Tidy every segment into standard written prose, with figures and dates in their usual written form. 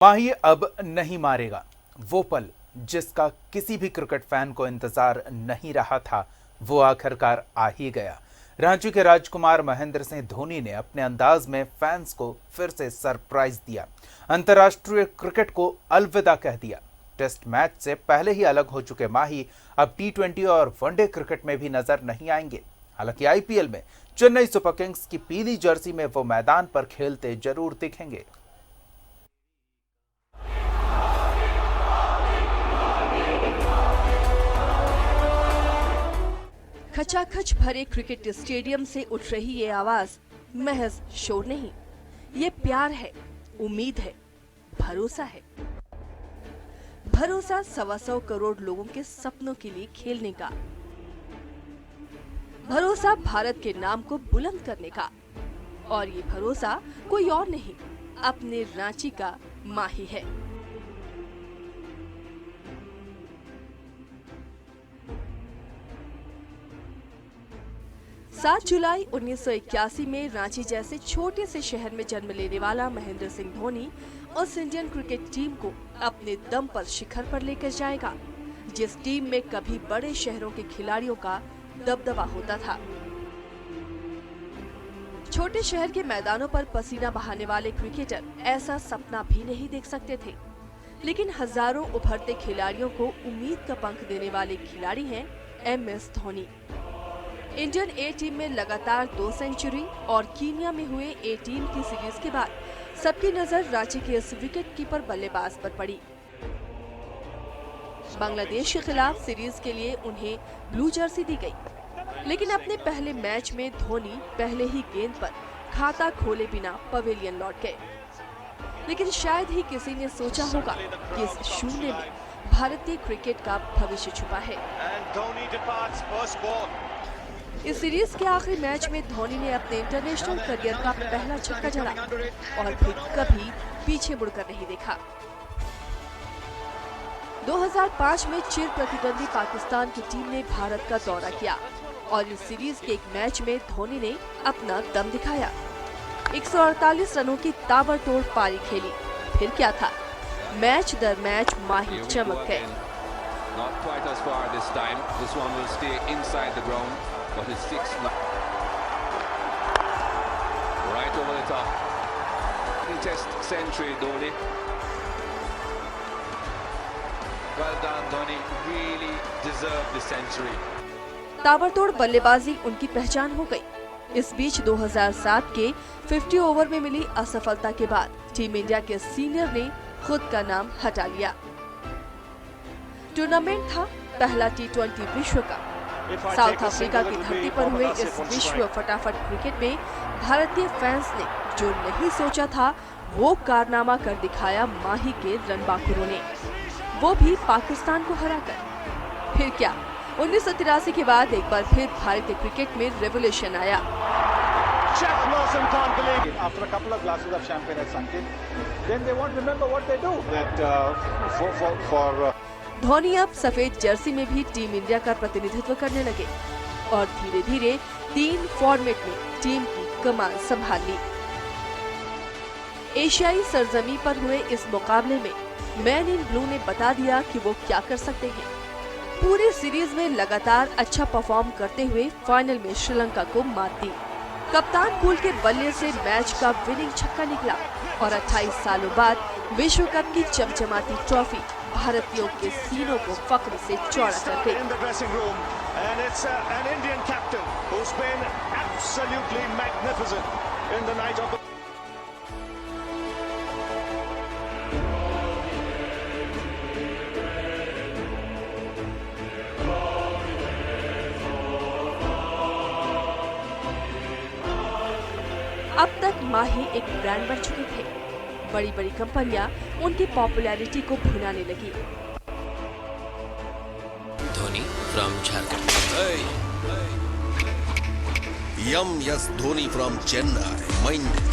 माही अब नहीं मारेगा। वो पल जिसका किसी भी क्रिकेट फैन को इंतजार नहीं रहा था, वो आखिरकार आ ही गया। रांची के राजकुमार महेंद्र सिंह धोनी ने अपने अंदाज में फैंस को फिर से सरप्राइज दिया। अंतर्राष्ट्रीय क्रिकेट को अलविदा कह दिया। टेस्ट मैच से पहले ही अलग हो चुके माही अब T20 और वनडे क्रिकेट में भी नजर नहीं आएंगे। हालांकि आईपीएल में चेन्नई सुपर किंग्स की पीली जर्सी में वो मैदान पर खेलते जरूर दिखेंगे। खचाखच भरे क्रिकेट स्टेडियम से उठ रही ये आवाज महज शोर नहीं, ये प्यार है, उम्मीद है, भरोसा है। भरोसा 125 करोड़ लोगों के सपनों के लिए खेलने का, भरोसा भारत के नाम को बुलंद करने का। और ये भरोसा कोई और नहीं, अपने रांची का माही है। 7 जुलाई 1981 में रांची जैसे छोटे से शहर में जन्म लेने वाला महेंद्र सिंह धोनी उस इंडियन क्रिकेट टीम को अपने दम पर शिखर पर लेकर जाएगा, जिस टीम में कभी बड़े शहरों के खिलाड़ियों का दबदबा होता था। छोटे शहर के मैदानों पर पसीना बहाने वाले क्रिकेटर ऐसा सपना भी नहीं देख सकते थे, लेकिन हजारों उभरते खिलाड़ियों को उम्मीद का पंख देने वाले खिलाड़ी हैं MS धोनी। इंडियन ए टीम में लगातार 2 सेंचुरी और कीनिया में हुए ए टीम की सीरीज के बाद सबकी नजर रांची के इस विकेट कीपर बल्लेबाज पर पड़ी। बांग्लादेश के खिलाफ सीरीज के लिए उन्हें ब्लू जर्सी दी गई, लेकिन अपने पहले मैच में धोनी पहले ही गेंद पर खाता खोले बिना पवेलियन लौट गए। लेकिन शायद ही किसी ने सोचा होगा कि इस शून्य में भारतीय क्रिकेट का भविष्य छुपा है। इस सीरीज के आखिरी मैच में धोनी ने अपने इंटरनेशनल करियर का पहला छक्का जड़ा और फिर कभी पीछे मुड़कर नहीं देखा। 2005 में चिर प्रतिद्वंदी पाकिस्तान की टीम ने भारत का दौरा किया और इस सीरीज के एक मैच में धोनी ने अपना दम दिखाया। 148 रनों की ताबड़तोड़ पारी खेली। फिर क्या था, मैच दर मैच माही चमक गए। But it's 6 right over the top. Test century, Dhoni. Well done, Dhoni. Really deserved the century. ताबड़तोड़ बल्लेबाजी उनकी पहचान हो गई। इस बीच 2007 के 50 ओवर में मिली असफलता के बाद टीम इंडिया के सीनियर ने खुद का नाम हटा लिया। टूर्नामेंट था पहला T20 विश्व कप। साउथ अफ्रीका की धरती पर हुए इस विश्व फटाफट क्रिकेट में भारतीय फैंस ने जो नहीं सोचा था, वो कारनामा कर दिखाया माही के रणबांकुरों ने, वो भी पाकिस्तान को हराकर। फिर क्या, 1983 के बाद एक बार फिर भारतीय क्रिकेट में रेवोल्यूशन आया। धोनी अब सफेद जर्सी में भी टीम इंडिया का प्रतिनिधित्व करने लगे और धीरे धीरे 3 फॉर्मेट में टीम की कमान संभाल ली। एशियाई सरजमी पर हुए इस मुकाबले में मैन इन ब्लू ने बता दिया कि वो क्या कर सकते हैं। पूरी सीरीज में लगातार अच्छा परफॉर्म करते हुए फाइनल में श्रीलंका को मात दी। कप्तान कूल के बल्ले से मैच का विनिंग छक्का निकला और 28 सालों बाद विश्व कप की चमचमाती ट्रॉफी भारतीयों के सीनों को फख्र से चौड़ा कर गई। अब तक माही एक ब्रांड बन चुके थे। बड़ी बड़ी कंपनियां उनकी पॉपुलैरिटी को भुनाने लगी। Dhoni from Jharkhand. Yes, Dhoni from Chennai. Mind it.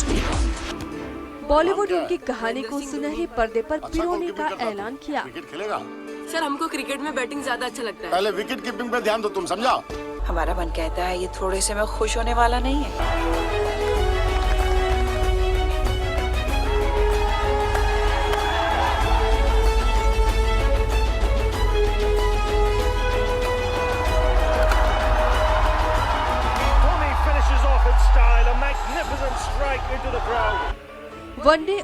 Bollywood उनकी कहानी को सुनहरे पर्दे पर पिरोने का ऐलान किया। सर, हमको क्रिकेट में बैटिंग ज्यादा अच्छा लगता है। पहले विकेट कीपिंग पे ध्यान दो, तुम समझा? हमारा मन कहता है ये थोड़े से में खुश होने वाला नहीं है।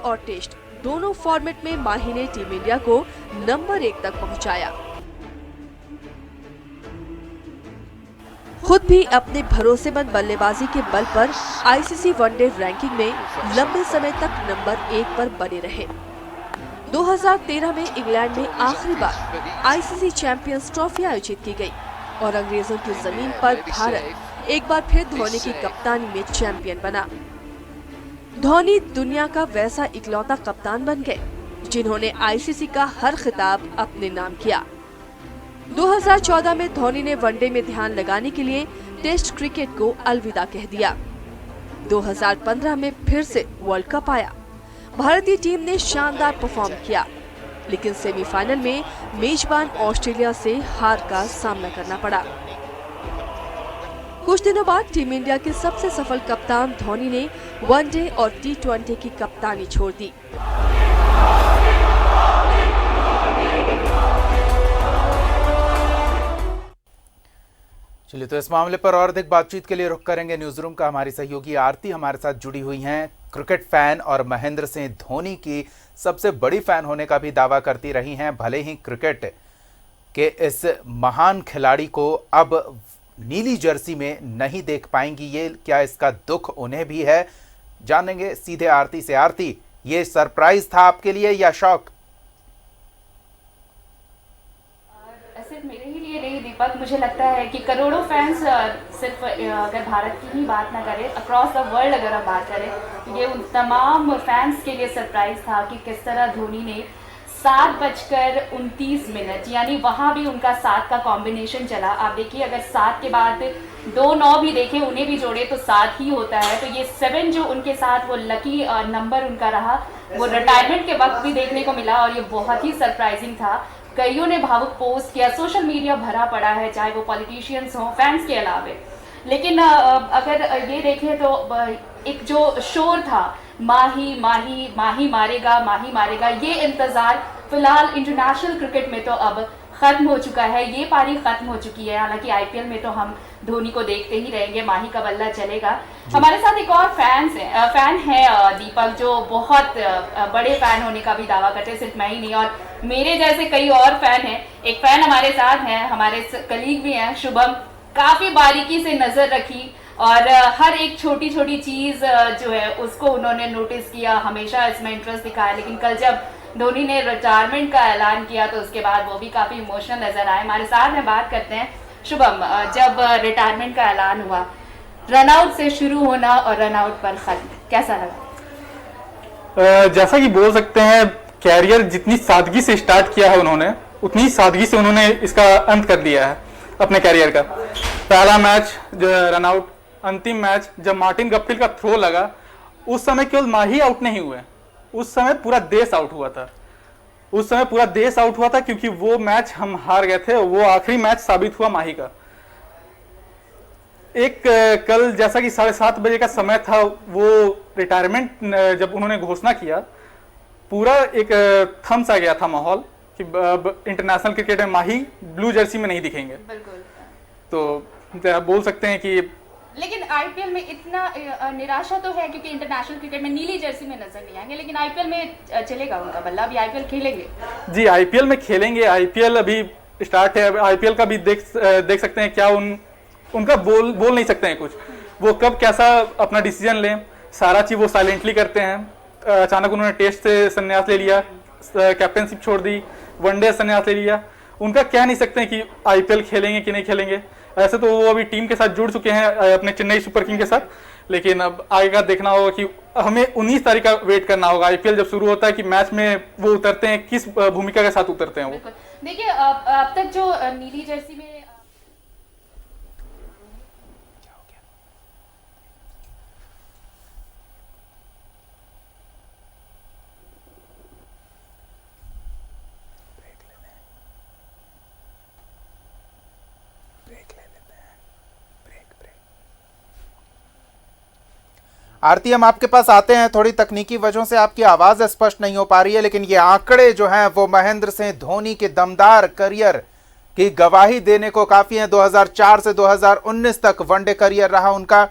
और टेस्ट दोनों फॉर्मेट में माही ने टीम इंडिया को नंबर 1 तक पहुंचाया। खुद भी अपने भरोसेमंद बल्लेबाजी के बल पर आईसीसी वनडे रैंकिंग में लंबे समय तक नंबर 1 पर बने रहे। 2013 में इंग्लैंड में आखिरी बार आईसीसी चैंपियंस ट्रॉफी आयोजित की गई और अंग्रेजों की जमीन पर भारत एक बार फिर धोनी की कप्तानी में चैंपियन बना। धोनी दुनिया का वैसा इकलौता कप्तान बन गए जिन्होंने आईसीसी का हर खिताब अपने नाम किया। 2014 में धोनी ने वनडे में ध्यान लगाने के लिए टेस्ट क्रिकेट को अलविदा कह दिया। 2015 में फिर से वर्ल्ड कप आया। भारतीय टीम ने शानदार परफॉर्म किया, लेकिन सेमीफाइनल में मेजबान ऑस्ट्रेलिया से हार का सामना करना पड़ा। कुछ दिनों बाद टीम इंडिया के सबसे सफल कप्तान धोनी ने वनडे और T20 की कप्तानी छोड़ दी। चलिए, तो इस मामले पर और अधिक बातचीत के लिए रुख करेंगे न्यूज रूम का। हमारी सहयोगी आरती हमारे साथ जुड़ी हुई हैं। क्रिकेट फैन और महेंद्र सिंह धोनी की सबसे बड़ी फैन होने का भी दावा करती रही हैं। भले ही क्रिकेट के इस महान खिलाड़ी को अब नीली जर्सी में नहीं देख पाएंगी, ये क्या इसका दुख उन्हें भी है? जानेंगे सीधे आरती से। आरती, ये सरप्राइज था आपके लिए या शौक? सिर्फ मेरे ही लिए नहीं दीपक, मुझे लगता है कि करोड़ों फैंस, सिर्फ अगर भारत की ही बात ना करें, अक्रॉस द वर्ल्ड अगर हम बात करें, तो ये उन तमाम फैंस के लिए सरप्राइज था कि किस तरह धोनी ने 7:29 यानी वहाँ भी उनका 7 का कॉम्बिनेशन चला। आप देखिए, अगर 7 के बाद 2-9 भी देखें, उन्हें भी जोड़े तो 7 ही होता है। तो ये 7 जो उनके साथ वो लकी नंबर उनका रहा, वो रिटायरमेंट के वक्त भी देखने को मिला और ये बहुत ही सरप्राइजिंग था। कईयों ने भावुक पोस्ट किया, सोशल मीडिया भरा पड़ा है, चाहे वो पॉलिटिशियंस हों, फैंस के अलावे। लेकिन अगर ये देखें तो एक जो शोर था, माही माही माही मारेगा, माही मारेगा, ये इंतजार फिलहाल इंटरनेशनल क्रिकेट में तो अब खत्म हो चुका है। ये पारी खत्म हो चुकी है। हालांकि आईपीएल में तो हम धोनी को देखते ही रहेंगे, माही का बल्ला चलेगा। हमारे साथ एक और फैन है दीपक, जो बहुत बड़े फैन होने का भी दावा करते हैं। सिर्फ मैं ही नहीं, और मेरे जैसे कई और फैन हैं। एक फैन हमारे साथ हैं, हमारे कलीग भी हैं, शुभम। काफी बारीकी से नजर रखी और हर एक छोटी छोटी चीज जो है उसको उन्होंने नोटिस किया, हमेशा इसमें इंटरेस्ट दिखाया। लेकिन कल जब धोनी ने रिटायरमेंट का ऐलान किया तो उसके बाद वो भी काफी इमोशनल नजर आए। हमारे साथ में बात करते हैं। शुभम, जब रिटायरमेंट का ऐलान हुआ, रनआउट से शुरू होना और रनआउट पर खत्म, कैसा लगा? जैसा कि बोल सकते हैं, कैरियर जितनी सादगी से स्टार्ट किया है उन्होंने, उतनी सादगी से उन्होंने इसका अंत कर दिया है अपने कैरियर का। पहला मैच रनआउट, अंतिम मैच जब मार्टिन गप्टिल का थ्रो लगा, उस समय केवल माही आउट नहीं हुए, उस समय पूरा देश आउट हुआ था। उस समय पूरा देश आउट हुआ था क्योंकि वो मैच हम हार गए थे। वो आखिरी मैच साबित हुआ माही का। एक कल जैसा कि 7:30 बजे का समय था, वो रिटायरमेंट जब उन्होंने घोषणा किया, पूरा एक थम सा गया था माहौल कि इंटरनेशनल क्रिकेट में माही ब्लू जर्सी में नहीं दिखेंगे। बिल्कुल। तो बोल सकते हैं कि, लेकिन आईपीएल में इतना निराशा तो है क्योंकि इंटरनेशनल क्रिकेट में नीली जर्सी में नजर नहीं आएंगे, लेकिन आईपीएल में चलेगा उनका बल्ला, अभी आईपीएल खेलेंगे। जी, आईपीएल में खेलेंगे। आईपीएल अभी स्टार्ट है। आईपीएल का भी देख सकते हैं क्या उनका बोल नहीं सकते हैं कुछ। वो कब कैसा अपना डिसीजन लें, सारा चीज वो साइलेंटली करते हैं। अचानक उन्होंने टेस्ट से संन्यास ले लिया, कैप्टनशिप छोड़ दी, वनडे संन्यास ले लिया। उनका कह नहीं सकते हैं कि आईपीएल खेलेंगे कि नहीं खेलेंगे। ऐसे तो वो अभी टीम के साथ जुड़ चुके हैं, अपने चेन्नई सुपर किंग के साथ। लेकिन अब आगे का देखना होगा कि हमें 19 तारीख का वेट करना होगा। आईपीएल जब शुरू होता है कि मैच में वो उतरते हैं, किस भूमिका के साथ उतरते हैं वो। देखिए, अब तक जो नीली जर्सी में आरती, हम आपके पास आते हैं। थोड़ी तकनीकी वजहों से आपकी आवाज स्पष्ट नहीं हो पा रही है, लेकिन ये आंकड़े जो हैं वो महेंद्र सिंह धोनी के दमदार करियर की गवाही देने को काफी हैं। 2004 से 2019 तक वनडे करियर रहा उनका।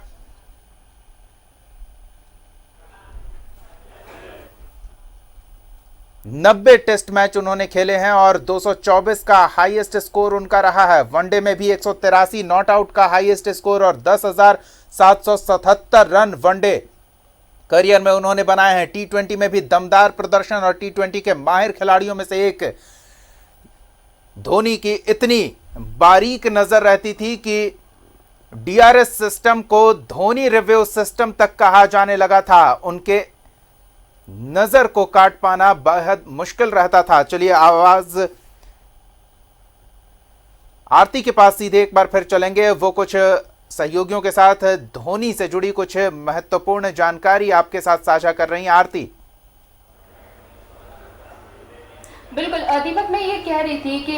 90 टेस्ट मैच उन्होंने खेले हैं और 224 का हाईएस्ट स्कोर उनका रहा है। वनडे में भी 183 नॉट आउट का हाईएस्ट स्कोर और 10,777 रन वनडे करियर में उन्होंने बनाए हैं। टी20 में भी दमदार प्रदर्शन और टी20 के माहिर खिलाड़ियों में से एक। धोनी की इतनी बारीक नजर रहती थी कि डीआरएस सिस्टम को धोनी रिव्यू सिस्टम तक कहा जाने लगा था। उनके नजर को काट पाना बेहद मुश्किल रहता था। चलिए आवाज आरती के पास सीधे एक बार फिर चलेंगे। वो कुछ सहयोगियों के साथ धोनी से जुड़ी कुछ महत्वपूर्ण जानकारी आपके साथ साझा कर रही हैं। आरती। बिल्कुल दीपक, मैं ये कह रही थी कि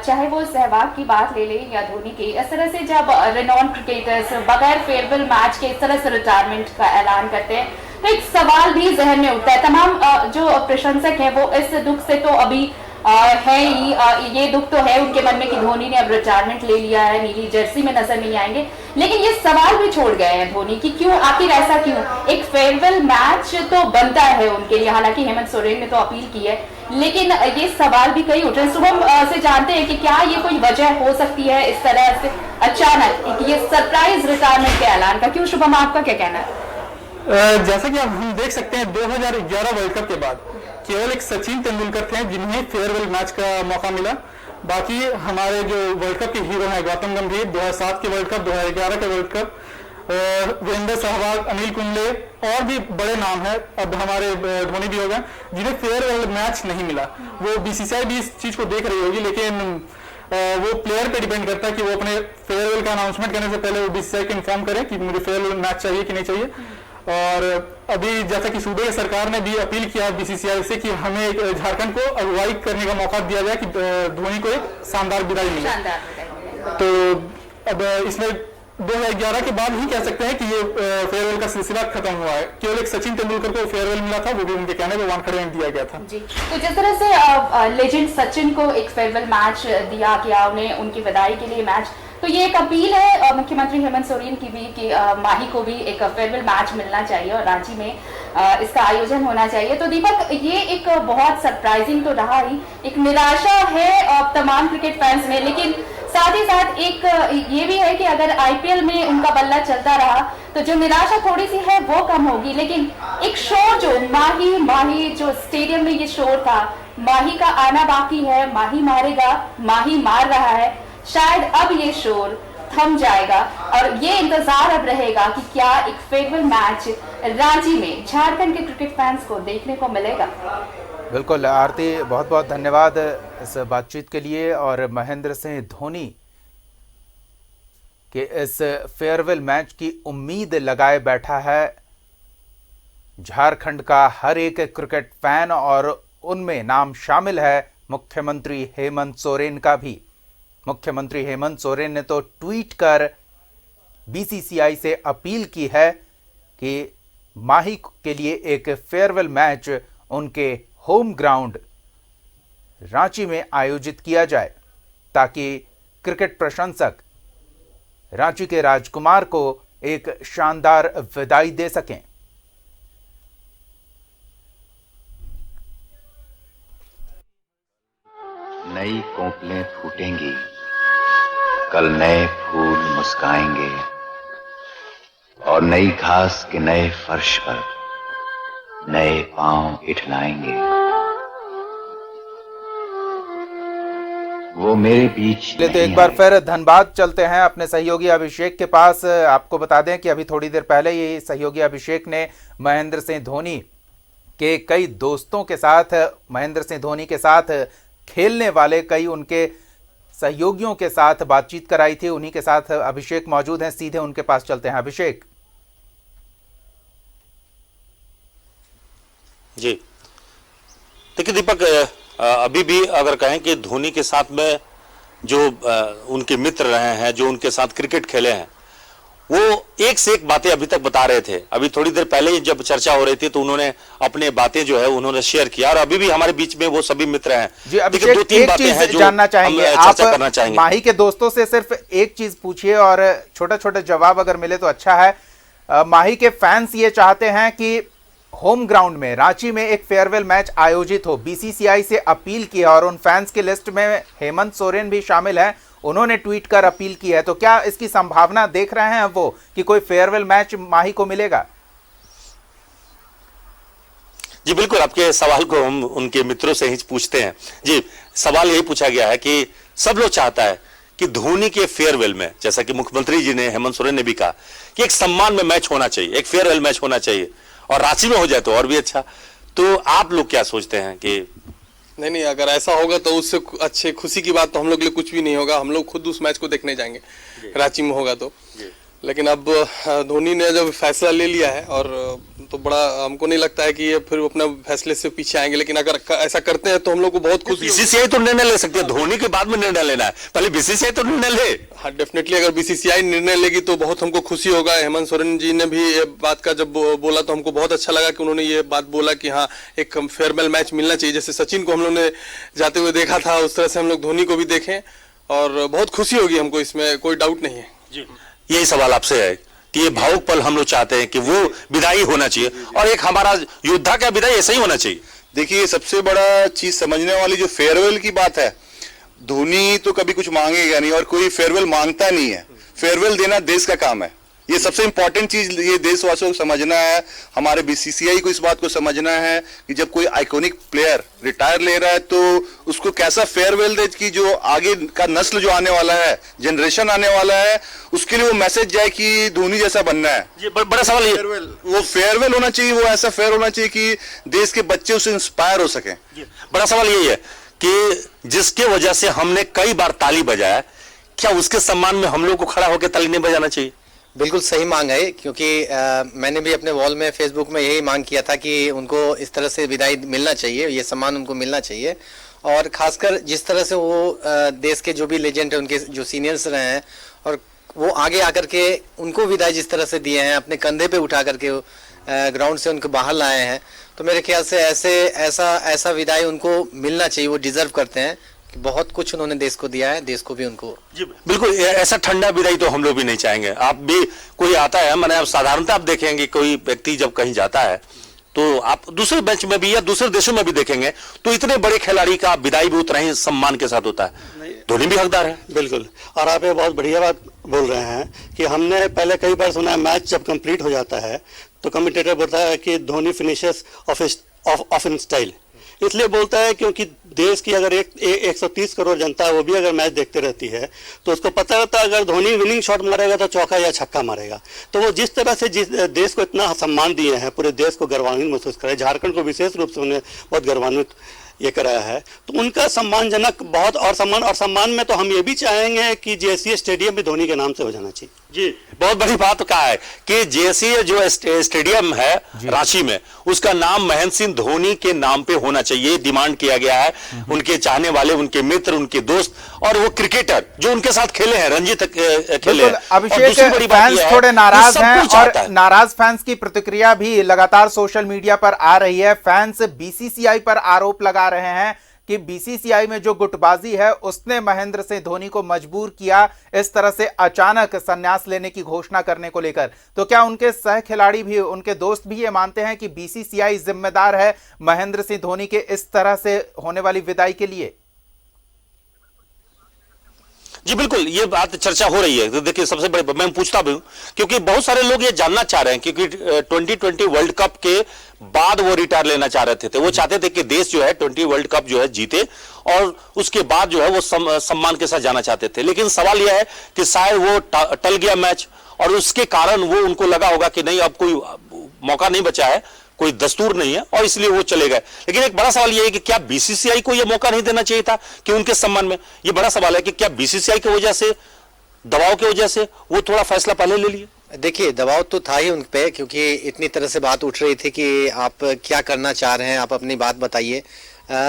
चाहे वो सहवाग की बात ले लें या धोनी की, इस तरह से जब रेनॉन क्रिकेटर्स बगैर फेयरवेल मैच के इस तरह से रिटायरमेंट का ऐलान करते हैं तो एक सवाल भी जहन में उठता है। तमाम जो प्रशंसक हैं वो इस दुख से तो अभी है ही, ये दुख तो है उनके मन में कि धोनी ने अब रिटायरमेंट ले लिया है, नीली जर्सी में नजर नहीं आएंगे। लेकिन ये सवाल भी छोड़ गए हैं धोनी कि क्यों, आखिर ऐसा क्यों? एक फेयरवेल मैच तो बनता है उनके लिए, हालांकि हेमंत सोरेन ने तो अपील की है, लेकिन ये सवाल भी कई उठ रहे हैं। शुभम से जानते हैं कि क्या ये कोई वजह हो सकती है इस तरह से अचानक ये सरप्राइज रिटायरमेंट के ऐलान का? क्यों शुभम, आपका क्या कहना है? जैसा कि हम देख सकते हैं 2011 वर्ल्ड कप के बाद केवल एक सचिन तेंदुलकर थे जिन्हें फेयरवेल मैच का मौका मिला। बाकी हमारे जो वर्ल्ड कप के हीरो हैं गौतम गंभीर 2007 के वर्ल्ड कप, 2011 के वर्ल्ड कप, वीरेंद्र सहवाग, अनिल कुंबले और भी बड़े नाम हैं, अब हमारे धोनी भी हो गए, जिन्हें फेयरवेल मैच नहीं मिला। वो बीसीसीआई भी इस चीज को देख रही होगी, लेकिन वो प्लेयर पे डिपेंड करता है कि वो अपने फेयरवेल का अनाउंसमेंट करने से पहले वो बीसीसीआई को इन्फॉर्म करें कि मुझे फेयरवेल मैच चाहिए कि नहीं चाहिए। और अभी जैसा कि सूबे की सरकार ने भी अपील किया बीसीसीआई से कि हमें झारखंड को अगुवाई करने का मौका दिया जाए कि धोनी को एक शानदार विदाई मिले। तो अब इसमें 2011 के बाद ही कह सकते हैं कि ये फेयरवेल का सिलसिला खत्म हुआ है। केवल एक सचिन तेंदुलकर को फेयरवेल मिला था, वो भी उनके कहने पर वानखेड़े में दिया गया था। जी, तो जिस तरह से लेजेंड सचिन को एक फेयरवेल मैच दिया गया, उन्हें उनकी विदाई के लिए मैच, तो ये एक अपील है मुख्यमंत्री हेमंत सोरेन की भी कि माही को भी एक फेयरवेल मैच मिलना चाहिए और रांची में इसका आयोजन होना चाहिए। तो दीपक, ये एक बहुत सरप्राइजिंग तो रहा ही, एक निराशा है तमाम क्रिकेट फैंस में, लेकिन साथ ही साथ एक ये भी है कि अगर आईपीएल में उनका बल्ला चलता रहा तो जो निराशा थोड़ी सी है वो कम होगी। लेकिन एक शोर जो माही जो स्टेडियम में ये शोर था, माही का आना बाकी है, माही मारेगा, माही मार रहा है, शायद अब ये शोर थम जाएगा और ये इंतजार अब रहेगा कि क्या एक फेयरवेल मैच रांची में झारखंड के क्रिकेट फैंस को देखने को मिलेगा। बिल्कुल आरती, बहुत बहुत धन्यवाद इस बातचीत के लिए। और महेंद्र सिंह धोनी के इस फेयरवेल मैच की उम्मीद लगाए बैठा है झारखंड का हर एक क्रिकेट फैन और उनमें नाम शामिल है मुख्यमंत्री हेमंत सोरेन का भी। मुख्यमंत्री हेमंत सोरेन ने तो ट्वीट कर बीसीसीआई से अपील की है कि माही के लिए एक फेयरवेल मैच उनके होम ग्राउंड रांची में आयोजित किया जाए ताकि क्रिकेट प्रशंसक रांची के राजकुमार को एक शानदार विदाई दे सकें। नई कोपलें फूटेंगी, कल नए फूल मुस्काएंगे और नई घास के नए फर्श पर नए पांव इठलाएंगे। वो मेरे बीच तो एक बार फिर धनबाद चलते हैं अपने सहयोगी अभिषेक के पास। आपको बता दें कि अभी थोड़ी देर पहले ये सहयोगी अभिषेक ने महेंद्र सिंह धोनी के कई दोस्तों के साथ, महेंद्र सिंह धोनी के साथ खेलने वाले कई उनके सहयोगियों के साथ बातचीत कराई थी। उन्हीं के साथ अभिषेक मौजूद हैं, सीधे उनके पास चलते हैं। अभिषेक जी, देखिए दीपक, अभी भी अगर कहें कि धोनी के साथ में जो उनके मित्र रहे हैं, जो उनके साथ क्रिकेट खेले हैं, वो एक से एक बातें अभी तक बता रहे थे। अभी थोड़ी देर पहले जब चर्चा हो रही थी तो उन्होंने अपने बातें जो है उन्होंने शेयर किया और अभी भी हमारे बीच में वो सभी मित्र हैं। जी अभिषेक, दो तीन एक बातें हैं चीज जानना चाहेंगे, आप माही के दोस्तों से सिर्फ एक चीज पूछिए और छोटा छोटा जवाब अगर मिले तो अच्छा है। माही के फैंस ये चाहते हैं कि होम ग्राउंड में रांची में एक फेयरवेल मैच आयोजित हो, बीसीसीआई से अपील की है और उन फैंस की लिस्ट में हेमंत सोरेन भी शामिल है। उन्होंने ट्वीट कर अपील की है। तो क्या इसकी संभावना देख रहे हैं वो कि कोई फेयरवेल मैच माही को मिलेगा? जी बिल्कुल, आपके सवाल को हम उनके मित्रों से ही पूछते हैं। जी, सवाल यही पूछा गया है कि सब लोग चाहता है कि धोनी के फेयरवेल में, जैसा कि मुख्यमंत्री जी ने, हेमंत सोरेन ने भी कहा कि एक सम्मान में मैच होना चाहिए, एक फेयरवेल मैच होना चाहिए और रांची में हो जाए तो और भी अच्छा। तो आप लोग क्या सोचते हैं कि नहीं, अगर ऐसा होगा तो उससे अच्छे खुशी की बात तो हम लोग के लिए कुछ भी नहीं होगा। हम लोग खुद उस मैच को देखने जाएंगे रांची में होगा तो। लेकिन अब धोनी ने जब फैसला ले लिया है और तो बड़ा हमको नहीं लगता है कि ये फिर अपने फैसले से पीछे आएंगे। लेकिन अगर ऐसा करते हैं तो हम लोग को बहुत खुशी। बीसीसीआई तो निर्णय ले सकती है, धोनी के बाद में निर्णय लेना है, पहले बीसीसीआई तो निर्णय ले। हाँ, डेफिनेटली अगर बीसीसीआई निर्णय लेगी तो बहुत हमको खुशी होगा। हेमंत सोरेन जी ने भी ये बात का जब बोला तो हमको बहुत अच्छा लगा कि उन्होंने ये बात बोला कि हाँ, एक फेयरवेल मैच मिलना चाहिए। जैसे सचिन को हम लोग ने जाते हुए देखा था, उस तरह से हम लोग धोनी को भी देखें और बहुत खुशी होगी हमको, इसमें कोई डाउट नहीं है। जी, यही सवाल आपसे है कि ये भावुक पल हम लोग चाहते हैं कि वो विदाई होना चाहिए और एक हमारा योद्धा का विदाई ऐसा ही होना चाहिए। देखिए, सबसे बड़ा चीज समझने वाली जो फेयरवेल की बात है, धोनी तो कभी कुछ मांगेगा नहीं और कोई फेयरवेल मांगता नहीं है। फेयरवेल देना देश का काम है। ये सबसे इंपॉर्टेंट चीज ये देशवासियों को समझना है, हमारे बीसीसीआई को इस बात को समझना है कि जब कोई आइकॉनिक प्लेयर रिटायर ले रहा है तो उसको कैसा फेयरवेल दे कि जो आगे का नस्ल जो आने वाला है, जनरेशन आने वाला है, उसके लिए वो मैसेज जाए कि धोनी जैसा बनना है। ये बड़ा सवाल है। वो फेयरवेल होना चाहिए, वो ऐसा फेयर होना चाहिए कि देश के बच्चे उससे इंस्पायर हो सके। बड़ा सवाल यही है कि जिसके वजह से हमने कई बार ताली बजाया, क्या उसके सम्मान में हम लोग को खड़ा होकर ताली नहीं बजाना चाहिए? बिल्कुल सही मांग है, क्योंकि मैंने भी अपने वॉल में, फेसबुक में यही मांग किया था कि उनको इस तरह से विदाई मिलना चाहिए, ये सम्मान उनको मिलना चाहिए। और खासकर जिस तरह से वो देश के जो भी लेजेंड है, उनके जो सीनियर्स रहे हैं और वो आगे आकर के उनको विदाई जिस तरह से दिए हैं, अपने कंधे पे उठा करके ग्राउंड से उनको बाहर लाए हैं, तो मेरे ख्याल से ऐसा विदाई उनको मिलना चाहिए। वो डिजर्व करते हैं कि बहुत कुछ उन्होंने देश को दिया है, देश को भी उनको। जी बिल्कुल, ऐसा ठंडा विदाई तो हम लोग भी नहीं चाहेंगे। आप भी, कोई आता है, मैंने आप साधारणतः आप देखेंगे कोई व्यक्ति जब कहीं जाता है तो आप दूसरे बेंच में भी या दूसरे देशों में भी देखेंगे तो इतने बड़े खिलाड़ी का विदाई भी उतना ही सम्मान के साथ होता है। धोनी भी हकदार है। बिल्कुल, और आप ये बहुत बढ़िया बात बोल रहे हैं कि हमने पहले कई बार सुना है, मैच जब कंप्लीट हो जाता है तो कमेंटेटर बोलता है कि Dhoni finishes of in style. इसलिए बोलता है क्योंकि देश की अगर 130 करोड़ जनता है, वो भी अगर मैच देखते रहती है तो उसको पता रहता है अगर धोनी विनिंग शॉट मारेगा तो चौका या छक्का मारेगा। तो वो जिस तरह से जिस देश को इतना सम्मान दिए हैं, पूरे देश को गौरवान्वित महसूस कराए, झारखंड को विशेष रूप से उन्हें बहुत गौरवान्वित ये कराया है, तो उनका सम्मानजनक बहुत। और सम्मान में तो हम ये भी चाहेंगे कि जेएससीए स्टेडियम भी धोनी के नाम से हो जाना चाहिए। जी, बहुत बड़ी बात कहा है कि जेएससीए जो स्टेडियम है रांची में, उसका नाम महेंद्र सिंह धोनी के नाम पे होना चाहिए, डिमांड किया गया है। उनके चाहने वाले, उनके मित्र, उनके दोस्त और वो क्रिकेटर जो उनके साथ खेले हैं, रणजी तक खेले हैं। अभिषेक, फैंस थोड़े नाराज हैं और नाराज फैंस की प्रतिक्रिया भी लगातार सोशल मीडिया पर आ रही है। फैंस बीसीसीआई पर आरोप लगा रहे हैं कि बीसीसीआई में जो गुटबाजी है उसने महेंद्र सिंह धोनी को मजबूर किया इस तरह से अचानक संन्यास लेने की घोषणा करने को लेकर। तो क्या उनके सह खिलाड़ी भी, उनके दोस्त भी ये मानते हैं कि बीसीसीआई जिम्मेदार है महेंद्र सिंह धोनी के इस तरह से होने वाली विदाई के लिए? जी बिल्कुल, ये बात चर्चा हो रही है। तो देखिए, सबसे बड़े मैं पूछता भी हूं क्योंकि बहुत सारे लोग ये जानना चाह रहे हैं, क्योंकि 2020 वर्ल्ड कप के बाद वो रिटायर लेना चाह रहे थे। वो चाहते थे कि देश जो है 20 वर्ल्ड कप जो है जीते और उसके बाद जो है वो सम्मान के साथ जाना चाहते थे। लेकिन सवाल यह है कि शायद वो टल गया मैच और उसके कारण वो, उनको लगा होगा कि नहीं, अब कोई मौका नहीं बचा है, कोई दस्तूर नहीं है और इसलिए वो चले गए। लेकिन एक बड़ा सवाल यह है कि क्या बीसीसीआई को यह मौका नहीं देना चाहिए था कि उनके सम्मान में? यह बड़ा सवाल है कि क्या बीसीसीआई की वजह से, दबाव की वजह से वो थोड़ा फैसला पहले ले लिए? देखिए, दबाव तो था ही उन पे, क्योंकि इतनी तरह से बात उठ रही थी कि आप क्या करना चाह रहे हैं, आप अपनी बात बताइए।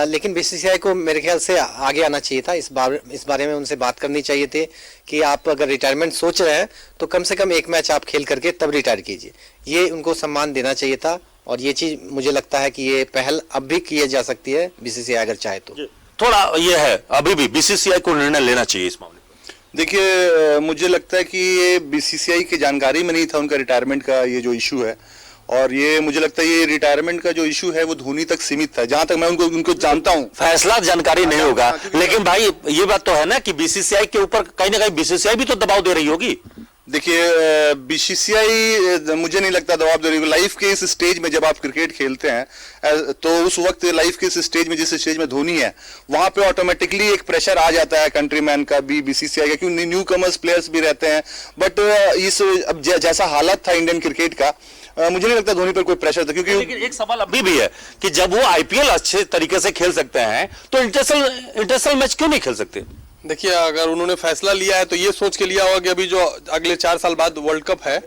लेकिन बीसीसीआई को मेरे ख्याल से आगे आना चाहिए था, इस बारे में उनसे बात करनी चाहिए थी कि आप अगर रिटायरमेंट सोच रहे हैं तो कम से कम एक मैच आप खेल करके तब रिटायर कीजिए। ये उनको सम्मान देना चाहिए था और ये चीज मुझे लगता है कि ये पहल अब भी की जा सकती है, बीसीसीआई अगर चाहे तो। थोड़ा ये है, अभी भी बीसीसीआई को निर्णय लेना चाहिए इस मामले में। देखिए, मुझे लगता है कि ये बीसीसीआई की जानकारी में नहीं था उनका रिटायरमेंट का ये जो इशू है, और ये मुझे लगता है ये रिटायरमेंट का जो इशू है वो धोनी तक सीमित था, जहां तक मैं उनको जानता हूं। फैसला जानकारी नहीं होगा, लेकिन भाई ये बात तो है ना कि बीसीसीआई के ऊपर कहीं ना कहीं बीसीसीआई भी तो दबाव दे रही होगी। देखिए बीसीसीआई मुझे नहीं लगता दबाव दे रही है। लाइफ के इस स्टेज में जब आप क्रिकेट खेलते हैं तो उस वक्त लाइफ के इस स्टेज में, जिस स्टेज में धोनी है, वहां पे ऑटोमेटिकली एक प्रेशर आ जाता है कंट्रीमैन का भी, बीसीसीआई का, क्योंकि न्यू कमर्स प्लेयर्स भी रहते हैं। बट अब जैसा हालत था इंडियन क्रिकेट का, मुझे नहीं लगता धोनी पर कोई प्रेशर था, क्योंकि लेकिन एक सवाल अभी भी है कि जब वो आईपीएल अच्छे तरीके से खेल सकते हैं तो इंटरनेशनल मैच क्यों नहीं खेल सकते? देखिए, अगर उन्होंने फैसला लिया है तो ये सोच के लिया होगा कि अभी जो अगले 4 साल बाद वर्ल्ड कप है,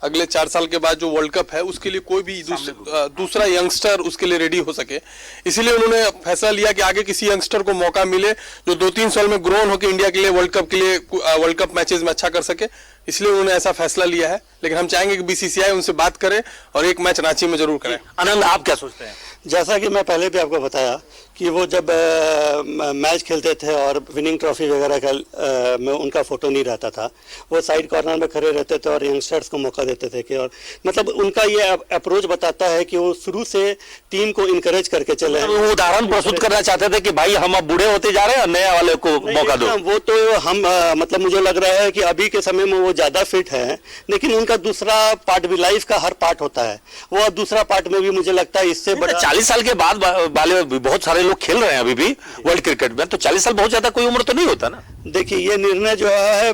अगले 4 साल के बाद जो वर्ल्ड कप है उसके लिए कोई भी दूसरा यंगस्टर उसके लिए रेडी हो सके। इसीलिए उन्होंने फैसला लिया कि आगे किसी यंगस्टर को मौका मिले जो 2-3 साल में ग्रोन होकर इंडिया के लिए वर्ल्ड कप मैचेस में अच्छा कर सके। इसलिए उन्होंने ऐसा फैसला लिया है। लेकिन हम चाहेंगे कि बीसीसीआई उनसे बात करे और एक मैच रांची में जरूर करें। आनंद, आप क्या सोचते हैं? जैसा कि मैं पहले भी आपको बताया कि वो जब मैच खेलते थे और विनिंग ट्रॉफी वगैरह का में उनका फोटो नहीं रहता था, वो साइड कॉर्नर में खड़े रहते थे और यंगस्टर्स को मौका देते थे कि, और मतलब उनका ये अप्रोच बताता है कि वो शुरू से टीम को इनकरेज करके चले। वो उदाहरण प्रस्तुत करना चाहते थे कि भाई हम अब बूढ़े होते जा रहे हैं, नए वाले को मौका दो। वो तो हम मतलब मुझे लग रहा है कि अभी के समय में वो ज्यादा फिट है, लेकिन उनका दूसरा पार्ट भी, लाइफ का हर पार्ट होता है, वो दूसरा पार्ट में भी मुझे लगता है इससे बड़ा 40 साल के बाद वाले बहुत सारे लोग खेल रहे हैं अभी भी वर्ल्ड क्रिकेट में, तो 40 साल बहुत ज्यादा कोई उम्र तो नहीं होता ना। देखिए, ये निर्णय जो है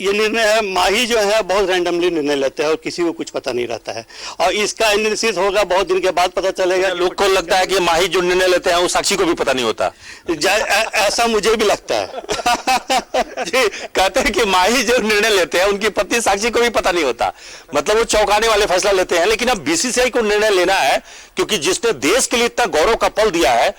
ये निर्णय है, माही जो है बहुत रैंडमली निर्णय लेते हैं और किसी को कुछ पता नहीं रहता है, और इसका एनालिसिस होगा बहुत दिन के बाद पता चलेगा। लोग को लगता है कि माही जो निर्णय लेते हैं वो साक्षी को भी पता नहीं होता। ऐसा मुझे भी लगता है। जी, कहते हैं कि माही जो निर्णय लेते हैं उनकी पत्नी साक्षी को भी पता नहीं होता, मतलब वो चौंकाने वाले फैसला लेते हैं। लेकिन अब बीसीसीआई को निर्णय लेना है, क्योंकि जिसने देश के लिए इतना गौरव का पल दिया है,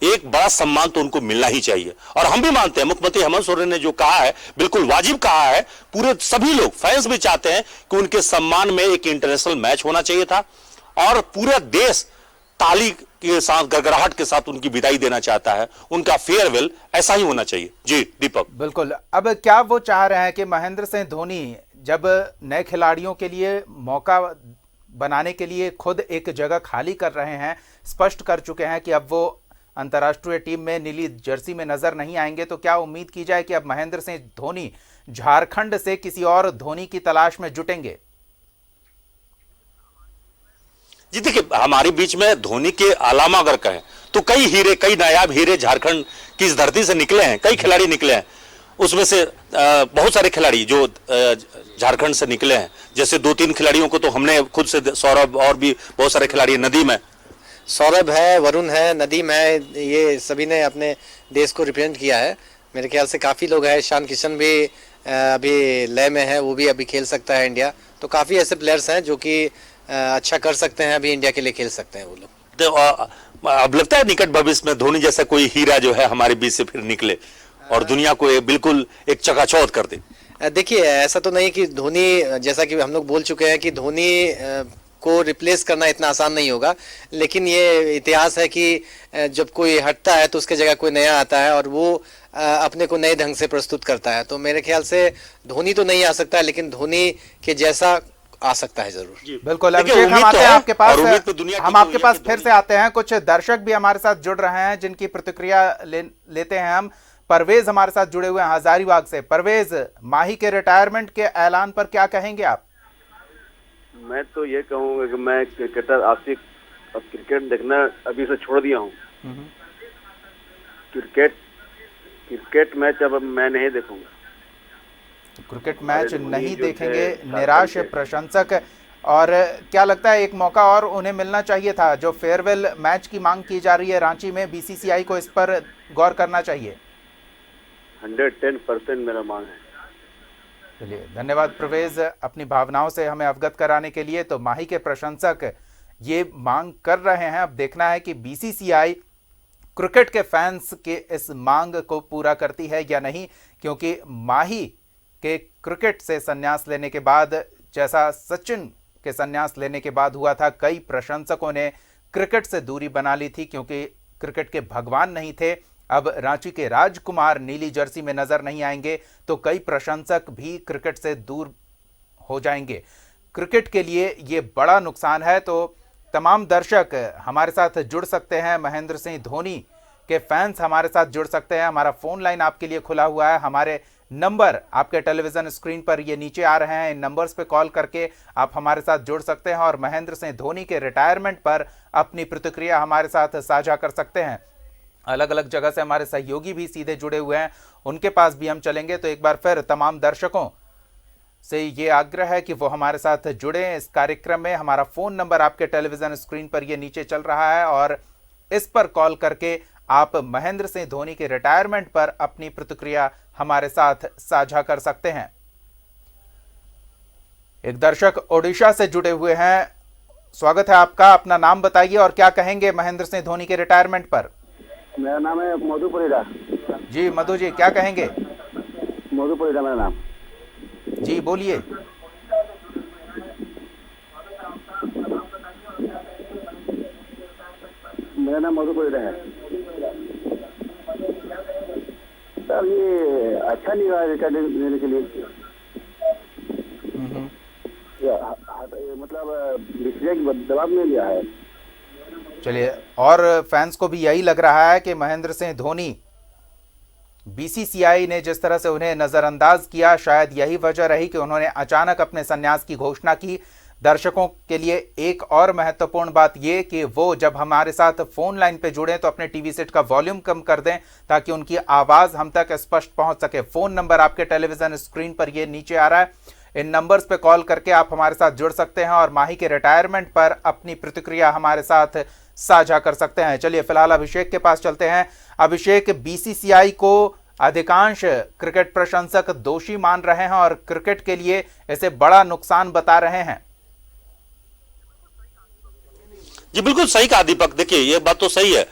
एक बड़ा सम्मान तो उनको मिलना ही चाहिए। और हम भी मानते हैं, मुख्यमंत्री हेमंत सोरेन ने जो कहा है बिल्कुल वाजिब कहा है। पूरे सभी लोग, फैंस भी चाहते हैं कि उनके सम्मान में एक इंटरनेशनल मैच होना चाहिए था, और पूरा देश ताली के साथ, गड़गड़ाहट के साथ उनकी विदाई देना चाहता है। उनका फेयरवेल ऐसा ही होना चाहिए। जी दीपक। बिल्कुल। अब क्या वो चाह रहे हैं कि महेंद्र सिंह धोनी जब नए खिलाड़ियों के लिए मौका बनाने के लिए खुद एक जगह खाली कर रहे हैं, स्पष्ट कर चुके हैं कि अब वो अंतर्राष्ट्रीय टीम में नीली जर्सी में नजर नहीं आएंगे, तो क्या उम्मीद की जाए कि अब महेंद्र सिंह धोनी झारखंड से किसी और धोनी की तलाश में जुटेंगे? जी देखिए, हमारे बीच में धोनी के अलावा अगर कहें तो कई हीरे, कई नायाब हीरे झारखंड की इस धरती से निकले हैं, कई खिलाड़ी निकले हैं। उसमें से बहुत सारे खिलाड़ी जो झारखंड से निकले हैं, जैसे 2-3 खिलाड़ियों को तो हमने खुद से, सौरभ और भी बहुत सारे खिलाड़ी, नदीम है, सौरभ है, वरुण है, नदीम है, ये सभी ने अपने देश को रिप्रेजेंट किया है। मेरे ख्याल से काफ़ी लोग हैं। ईशान किशन भी अभी लय में है, वो भी अभी खेल सकता है इंडिया। तो काफ़ी ऐसे प्लेयर्स हैं जो कि अच्छा कर सकते हैं, अभी इंडिया के लिए खेल सकते हैं वो लोग। तो अब लगता है निकट भविष्य में धोनी जैसा कोई हीरा जो है हमारे बीच से फिर निकले और दुनिया को बिल्कुल एक चकाचौंध कर दे? देखिए, ऐसा तो नहीं कि धोनी, जैसा कि हम लोग बोल चुके हैं कि धोनी को रिप्लेस करना इतना आसान नहीं होगा, लेकिन ये इतिहास है कि जब कोई हटता है तो उसके जगह कोई नया आता है और वो अपने को नए ढंग से प्रस्तुत करता है। तो मेरे ख्याल से धोनी तो नहीं आ सकता है, लेकिन धोनी के जैसा आ सकता है जरूर। बिल्कुल। अभिषेक, हम आते हैं आपके पास, हम आपके पास फिर से आते हैं। कुछ दर्शक भी हमारे साथ जुड़ रहे हैं जिनकी प्रतिक्रिया लेते हैं हम। परवेज हमारे साथ जुड़े हुए हैं हजारीबाग से। परवेज, माही के रिटायरमेंट के ऐलान पर क्या कहेंगे आप? मैं तो ये कहूँगा कि मैं क्रिकेटर आशिक, अब क्रिकेट देखना अभी से छोड़ दिया हूँ। क्रिकेट मैच अब मैं नहीं देखूंगा। क्रिकेट मैच नहीं देखेंगे, निराश प्रशंसक। और क्या लगता है एक मौका और उन्हें मिलना चाहिए था? जो फेयरवेल मैच की मांग की जा रही है रांची में, बीसीसीआई को इस पर गौर करना चाहिए। 110% मेरा मांग है। चलिए, धन्यवाद प्रवेश अपनी भावनाओं से हमें अवगत कराने के लिए। तो माही के प्रशंसक ये मांग कर रहे हैं। अब देखना है कि बीसीसीआई क्रिकेट के फैंस के इस मांग को पूरा करती है या नहीं, क्योंकि माही के क्रिकेट से संन्यास लेने के बाद, जैसा सचिन के संन्यास लेने के बाद हुआ था, कई प्रशंसकों ने क्रिकेट से दूरी बना ली थी क्योंकि क्रिकेट के भगवान नहीं थे। अब रांची के राजकुमार नीली जर्सी में नजर नहीं आएंगे तो कई प्रशंसक भी क्रिकेट से दूर हो जाएंगे। क्रिकेट के लिए ये बड़ा नुकसान है। तो तमाम दर्शक हमारे साथ जुड़ सकते हैं, महेंद्र सिंह धोनी के फैंस हमारे साथ जुड़ सकते हैं। हमारा फोन लाइन आपके लिए खुला हुआ है। हमारे नंबर आपके टेलीविजन स्क्रीन पर ये नीचे आ रहे हैं। इन नंबर्स पे कॉल करके आप हमारे साथ जुड़ सकते हैं और महेंद्र सिंह धोनी के रिटायरमेंट पर अपनी प्रतिक्रिया हमारे साथ साझा कर सकते हैं। अलग अलग जगह से हमारे सहयोगी भी सीधे जुड़े हुए हैं, उनके पास भी हम चलेंगे। तो एक बार फिर तमाम दर्शकों से ये आग्रह है कि वो हमारे साथ जुड़े इस कार्यक्रम में। हमारा फोन नंबर आपके टेलीविजन स्क्रीन पर ये नीचे चल रहा है और इस पर कॉल करके आप महेंद्र सिंह धोनी के रिटायरमेंट पर अपनी प्रतिक्रिया हमारे साथ साझा कर सकते हैं। एक दर्शक ओडिशा से जुड़े हुए हैं, स्वागत है आपका। अपना नाम बताइए और क्या कहेंगे महेंद्र सिंह धोनी के रिटायरमेंट पर। मेरा नाम है मधु परिड़ा। जी मधु जी, क्या कहेंगे। मधु परिड़ा मेरा नाम। जी बोलिए। मेरा नाम मधु परिड़ा है। सर ये अच्छा नहीं रहा रिटायरमेंट लेने के लिए। मतलब डिसीजन दबाव में लिया है। चलिए, और फैंस को भी यही लग रहा है कि महेंद्र सिंह धोनी, बीसीसीआई ने जिस तरह से उन्हें नजरअंदाज किया, शायद यही वजह रही कि उन्होंने अचानक अपने संन्यास की घोषणा की। दर्शकों के लिए एक और महत्वपूर्ण बात यह कि वो जब हमारे साथ फोन लाइन पे जुड़े तो अपने टीवी सेट का वॉल्यूम कम कर दें ताकि उनकी आवाज हम तक स्पष्ट पहुंच सके। फोन नंबर आपके टेलीविजन स्क्रीन पर ये नीचे आ रहा है। इन नंबर्स पे कॉल करके आप हमारे साथ जुड़ सकते हैं और माही के रिटायरमेंट पर अपनी प्रतिक्रिया हमारे साथ साझा कर सकते हैं। चलिए फिलहाल अभिषेक के पास चलते हैं। अभिषेक, बीसीसीआई को अधिकांश क्रिकेट प्रशंसक दोषी मान रहे हैं और क्रिकेट के लिए इसे बड़ा नुकसान बता रहे हैं। जी बिल्कुल सही कहा दीपक। देखिए ये बात तो सही है।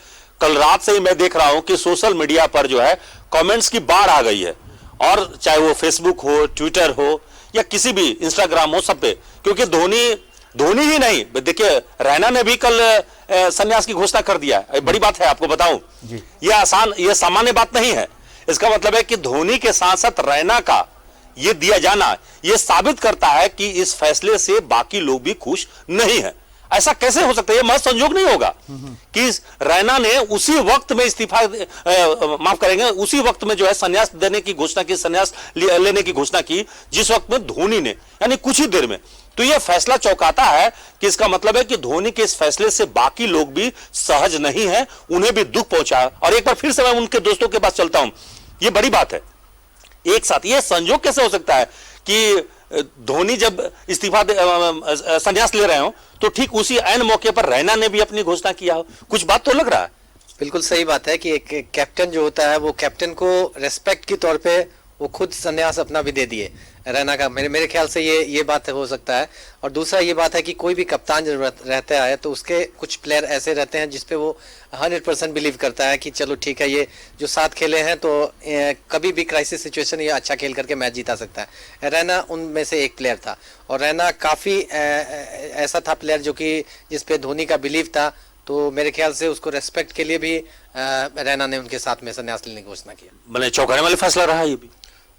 कल रात से ही मैं देख रहा हूं कि सोशल मीडिया पर जो है कमेंट्स की बाढ़ आ गई है, और चाहे वो फेसबुक हो, ट्विटर हो या किसी भी इंस्टाग्राम हो, सब पे। क्योंकि धोनी ही नहीं, देखिए रैना ने भी कल संन्यास की घोषणा कर दिया है। बड़ी बात है, आपको बताऊं ये सामान्य बात नहीं है। इसका मतलब है कि धोनी के साथ साथ रैना का ये दिया जाना ये साबित करता है कि इस फैसले से बाकी लोग भी खुश नहीं है। ऐसा कैसे हो सकता है? ये महज संयोग नहीं होगा कि रैना ने उसी वक्त में इस्तीफा माफ करेंगे, उसी वक्त में जो है संन्यास देने की घोषणा की, संन्यास लेने की घोषणा की, जिस वक्त में धोनी ने, यानी कुछ ही देर में। तो यह फैसला चौंकाता है कि इसका मतलब है कि धोनी के इस फैसले से बाकी लोग भी सहज नहीं है, उन्हें भी दुख पहुंचा। और एक बार फिर से मैं उनके दोस्तों के पास चलता हूं, यह बड़ी बात है। एक साथ यह संयोग कैसे हो सकता है कि धोनी जब इस्तीफा संन्यास ले रहे हो तो ठीक उसी ऐन मौके पर रैना ने भी अपनी घोषणा किया हो? कुछ बात तो लग रहा है। बिल्कुल सही बात है कि एक कैप्टन जो होता है वो कैप्टन को रेस्पेक्ट के तौर पे वो खुद संन्यास अपना भी दे दिए रैना का। मेरे ख्याल से ये बात हो सकता है। और दूसरा ये बात है कि कोई भी कप्तान जब रहता है तो उसके कुछ प्लेयर ऐसे रहते हैं जिसपे वो 100% बिलीव करता है कि चलो ठीक है, ये जो साथ खेले हैं तो कभी भी क्राइसिस सिचुएशन ये अच्छा खेल करके मैच जीता सकता है। रैना उनमें से एक प्लेयर था और रैना काफ़ी ऐसा था प्लेयर जो कि जिसपे धोनी का बिलीव था। तो मेरे ख्याल से उसको रेस्पेक्ट के लिए भी रैना ने उनके साथ में संन्यास लेने की घोषणा की। भले चौंकाने वाला फैसला रहा ये भी।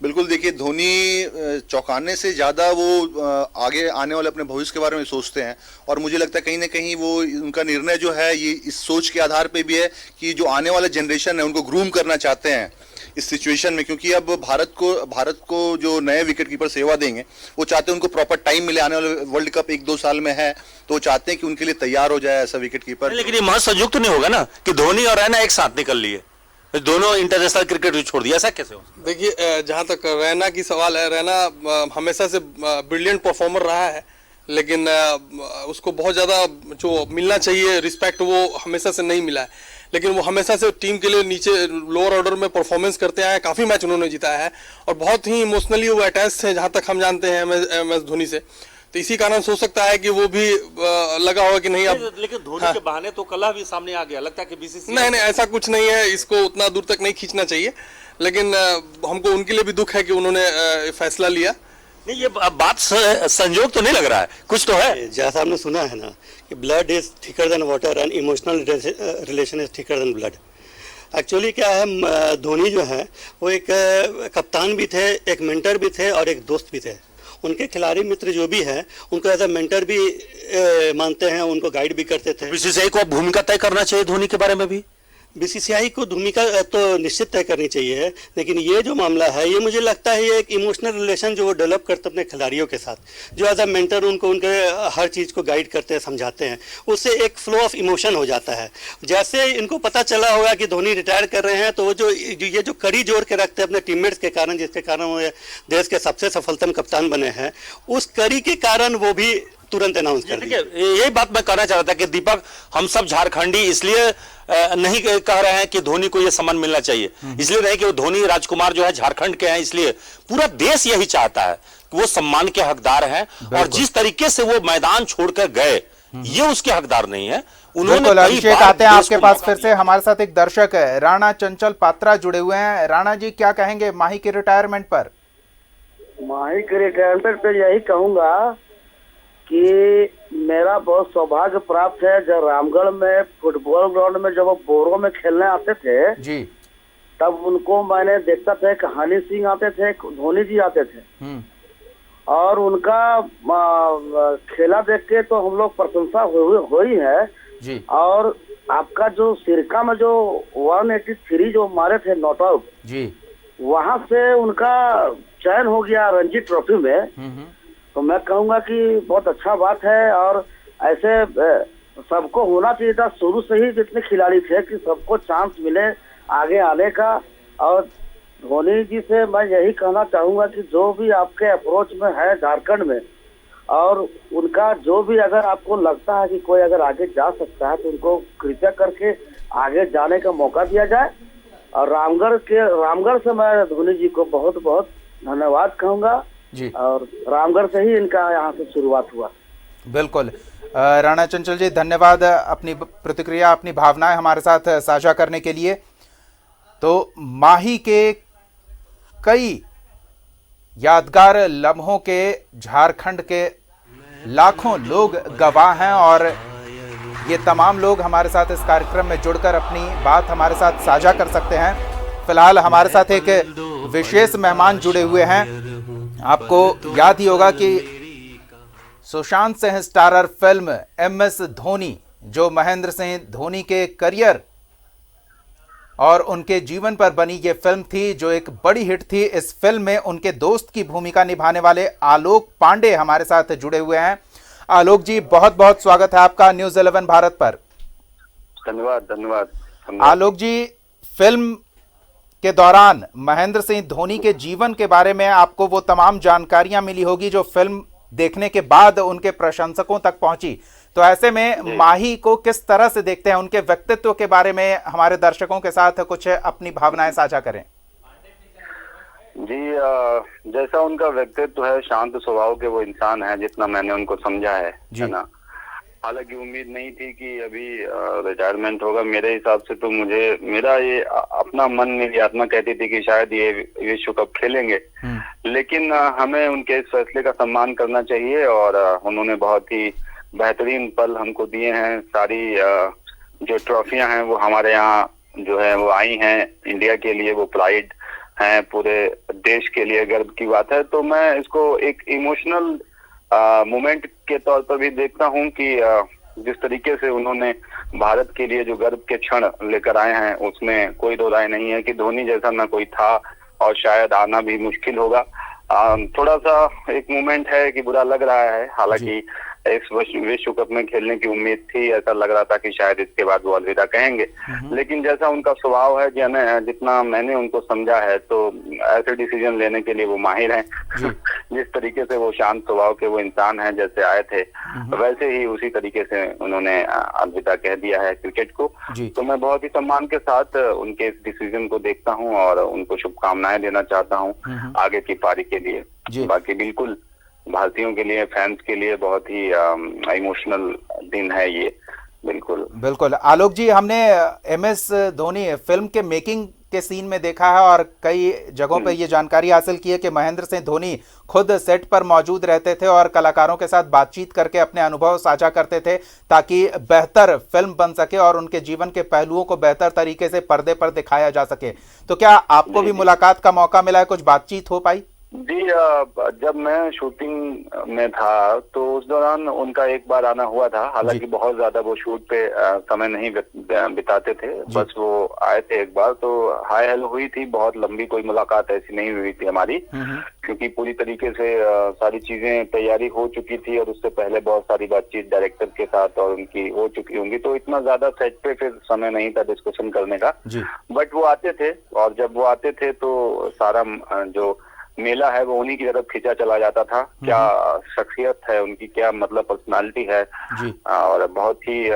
बिल्कुल, देखिए धोनी चौंकाने से ज़्यादा वो आगे आने वाले अपने भविष्य के बारे में सोचते हैं और मुझे लगता है कहीं ना कहीं वो उनका निर्णय जो है ये इस सोच के आधार पे भी है कि जो आने वाला जनरेशन है उनको ग्रूम करना चाहते हैं इस सिचुएशन में। क्योंकि अब भारत को जो नए विकेट कीपर सेवा देंगे वो चाहते हैं उनको प्रॉपर टाइम मिले। आने वाले वर्ल्ड कप 1-2 साल में है तो वो चाहते हैं कि उनके लिए तैयार हो जाए ऐसा विकेट कीपर। लेकिन ये महज संयोग तो नहीं होगा ना कि धोनी और रैना एक साथ निकल लिए, दोनों इंटरनेशनल क्रिकेट को छोड़ दिया, ऐसा कैसे हो? देखिए जहां तक रैना की सवाल है, रैना हमेशा से ब्रिलियंट परफॉर्मर रहा है, लेकिन उसको बहुत ज़्यादा जो मिलना चाहिए रिस्पेक्ट वो हमेशा से नहीं मिला है। लेकिन वो हमेशा से टीम के लिए नीचे लोअर ऑर्डर में परफॉर्मेंस करते आए, काफ़ी मैच उन्होंने जिताया है और बहुत ही इमोशनली वो अटैच थे जहाँ तक हम जानते हैं MS धोनी से। तो इसी कारण सोच सकता है कि वो भी लगा होगा कि नहीं अब। लेकिन धोनी के बहाने तो कला भी सामने आ गया, लगता है कि बीसीसीआई नहीं ऐसा कुछ नहीं है, इसको उतना दूर तक नहीं खींचना चाहिए। लेकिन हमको उनके लिए भी दुख है कि उन्होंने फैसला लिया। नहीं, ये बात संयोग तो नहीं लग रहा है, कुछ तो है। जैसा आपने सुना है ना कि blood is thicker than water and emotional relation is thicker than blood. Actually क्या है, धोनी जो है वो एक कप्तान भी थे, एक मेंटर भी थे और एक दोस्त भी थे। उनके खिलाड़ी मित्र जो भी हैं उनको एज ए मेंटर भी मानते हैं, उनको गाइड भी करते थे। बीसीसीआई को भूमिका तय करना चाहिए धोनी के बारे में भी। बीसीसीआई को भूमिका तो निश्चित तय करनी चाहिए, लेकिन ये जो मामला है ये मुझे लगता है ये एक इमोशनल रिलेशन जो वो डेवलप करते अपने खिलाड़ियों के साथ, जो एज अ मेंटर उनको उनके हर चीज़ को गाइड करते हैं, समझाते हैं, उससे एक फ्लो ऑफ इमोशन हो जाता है। जैसे इनको पता चला होगा कि धोनी रिटायर कर रहे हैं, तो वो ये जो कड़ी जोड़ के रखते हैं अपने टीममेट्स के कारण, जिसके कारण वो देश के सबसे सफलतम कप्तान बने हैं, उस कड़ी के कारण वो भी तुरंत अनाउंस कर दिया। यही बात मैं कहना चाह रहा था कि दीपक, हम सब झारखंडी इसलिए नहीं कह रहे हैं कि धोनी को यह सम्मान मिलना चाहिए, इसलिए नहीं कि वो धोनी राजकुमार जो है झारखंड के हैं, इसलिए पूरा देश यही चाहता है कि वो सम्मान के हकदार हैं। और जिस तरीके से वो मैदान छोड़कर गए, ये उसके हकदार नहीं है। उन्होंने अभिषेक आते हैं आपके पास फिर से। हमारे साथ एक दर्शक है, राणा चंचल पात्रा, जुड़े हुए हैं। राणा जी, क्या कहेंगे माही के रिटायरमेंट पर? माही के रिटायरमेंट पर यही कहूंगा कि मेरा बहुत सौभाग्य प्राप्त है। जब रामगढ़ में फुटबॉल ग्राउंड में जब वो बोरो में खेलने आते थे जी, तब उनको मैंने देखता था कि हनी सिंह आते थे, धोनी जी आते थे, और उनका खेला देख के तो हम लोग प्रशंसा हुई है जी। और आपका जो सिरका में जो 183 जो मारे थे नॉट आउट जी, वहां से उनका चयन हो गया रणजी ट्रॉफी में। तो मैं कहूंगा कि बहुत अच्छा बात है, और ऐसे सबको होना चाहिए था शुरू से ही, जितने खिलाड़ी थे, कि सबको चांस मिले आगे आने का। और धोनी जी से मैं यही कहना चाहूंगा कि जो भी आपके अप्रोच में है झारखंड में, और उनका जो भी अगर आपको लगता है कि कोई अगर आगे जा सकता है, तो उनको कृपया करके आगे जाने का मौका दिया जाए। और रामगढ़ से मैं धोनी जी को बहुत बहुत धन्यवाद कहूंगा जी। और रामगढ़ से ही इनका यहाँ से शुरुआत हुआ। बिल्कुल राणा चंचल जी, धन्यवाद अपनी प्रतिक्रिया, अपनी भावनाएं हमारे साथ साझा करने के लिए। तो माही के कई यादगार लम्हों के झारखंड के लाखों लोग गवाह हैं, और ये तमाम लोग हमारे साथ इस कार्यक्रम में जुड़कर अपनी बात हमारे साथ साझा कर सकते हैं। फिलहाल हमारे साथ एक विशेष मेहमान जुड़े हुए हैं। आपको याद ही होगा कि Sushant Singh starrer film MS Dhoni, जो महेंद्र सिंह धोनी के करियर और उनके जीवन पर बनी ये फिल्म थी, जो एक बड़ी हिट थी। इस फिल्म में उनके दोस्त की भूमिका निभाने वाले आलोक पांडे हमारे साथ जुड़े हुए हैं। आलोक जी, बहुत बहुत स्वागत है आपका न्यूज़ 11 भारत पर। धन्यवाद। आलोक जी, फिल्म के दौरान महेंद्र सिंह धोनी के जीवन के बारे में आपको वो तमाम जानकारियां मिली होगी जो फिल्म देखने के बाद उनके प्रशंसकों तक पहुंची। तो ऐसे में माही को किस तरह से देखते हैं? उनके व्यक्तित्व के बारे में हमारे दर्शकों के साथ कुछ अपनी भावनाएं साझा करें। जी, जैसा उनका व्यक्तित्व है, शांत स्वभाव के वो इंसान है, जितना मैंने उनको समझा है ना। हालांकि उम्मीद नहीं थी कि अभी रिटायरमेंट होगा। मेरे हिसाब से तो मेरा ये अपना मन, मेरी आत्मा कहती थी कि शायद ये विश्व कप खेलेंगे, लेकिन हमें उनके इस फैसले का सम्मान करना चाहिए। और उन्होंने बहुत ही बेहतरीन पल हमको दिए हैं। सारी जो ट्रॉफियां हैं वो हमारे यहाँ जो है वो आई हैं इंडिया के लिए, वो प्राइड हैं, पूरे देश के लिए गर्व की बात है। तो मैं इसको एक इमोशनल मोमेंट के तौर पर भी देखता हूं कि जिस तरीके से उन्होंने भारत के लिए जो गर्व के क्षण लेकर आए हैं, उसमें कोई दो राय नहीं है कि धोनी जैसा ना कोई था, और शायद आना भी मुश्किल होगा। थोड़ा सा एक मोमेंट है कि बुरा लग रहा है। हालांकि इस विश्व कप में खेलने की उम्मीद थी, ऐसा लग रहा था कि शायद इसके बाद वो अलविदा कहेंगे, लेकिन जैसा उनका स्वभाव है, जितना मैंने उनको समझा है, तो ऐसे डिसीजन लेने के लिए वो माहिर हैं। जिस तरीके से वो शांत स्वभाव के वो इंसान हैं, जैसे आए थे वैसे ही उसी तरीके से उन्होंने अलविदा कह दिया है क्रिकेट को। तो मैं बहुत ही सम्मान के साथ उनके इस डिसीजन को देखता हूँ और उनको शुभकामनाएं देना चाहता हूँ आगे की पारी के लिए। बाकी बिल्कुल भारतीयों के लिए, फैंस के लिए बहुत ही इमोशनल दिन है ये। बिल्कुल आलोक जी, हमने MS धोनी फिल्म के मेकिंग के सीन में देखा है और कई जगहों पर ये जानकारी हासिल की है कि महेंद्र सिंह धोनी खुद सेट पर मौजूद रहते थे और कलाकारों के साथ बातचीत करके अपने अनुभव साझा करते थे ताकि बेहतर फिल्म बन सके और उनके जीवन के पहलुओं को बेहतर तरीके से पर्दे पर दिखाया जा सके। तो क्या आपको भी मुलाकात का मौका मिला है, कुछ बातचीत हो पाई? जी, जब मैं शूटिंग में था तो उस दौरान उनका एक बार आना हुआ था। हालांकि बहुत ज्यादा वो शूट पे समय नहीं बिताते थे, बस वो आए थे एक बार, तो हाय हेलो हुई थी। बहुत लंबी कोई मुलाकात ऐसी नहीं हुई थी हमारी, क्योंकि पूरी तरीके से सारी चीजें तैयारी हो चुकी थी और उससे पहले बहुत सारी बातचीत डायरेक्टर के साथ और उनकी हो चुकी होंगी, तो इतना ज्यादा सेट पे फिर समय नहीं था डिस्कशन करने का। बट वो आते थे, और जब वो आते थे तो सारा जो मेला है वो उन्हीं की तरफ खींचा चला जाता था। क्या शख्सियत है उनकी, क्या मतलब पर्सनालिटी है, और बहुत ही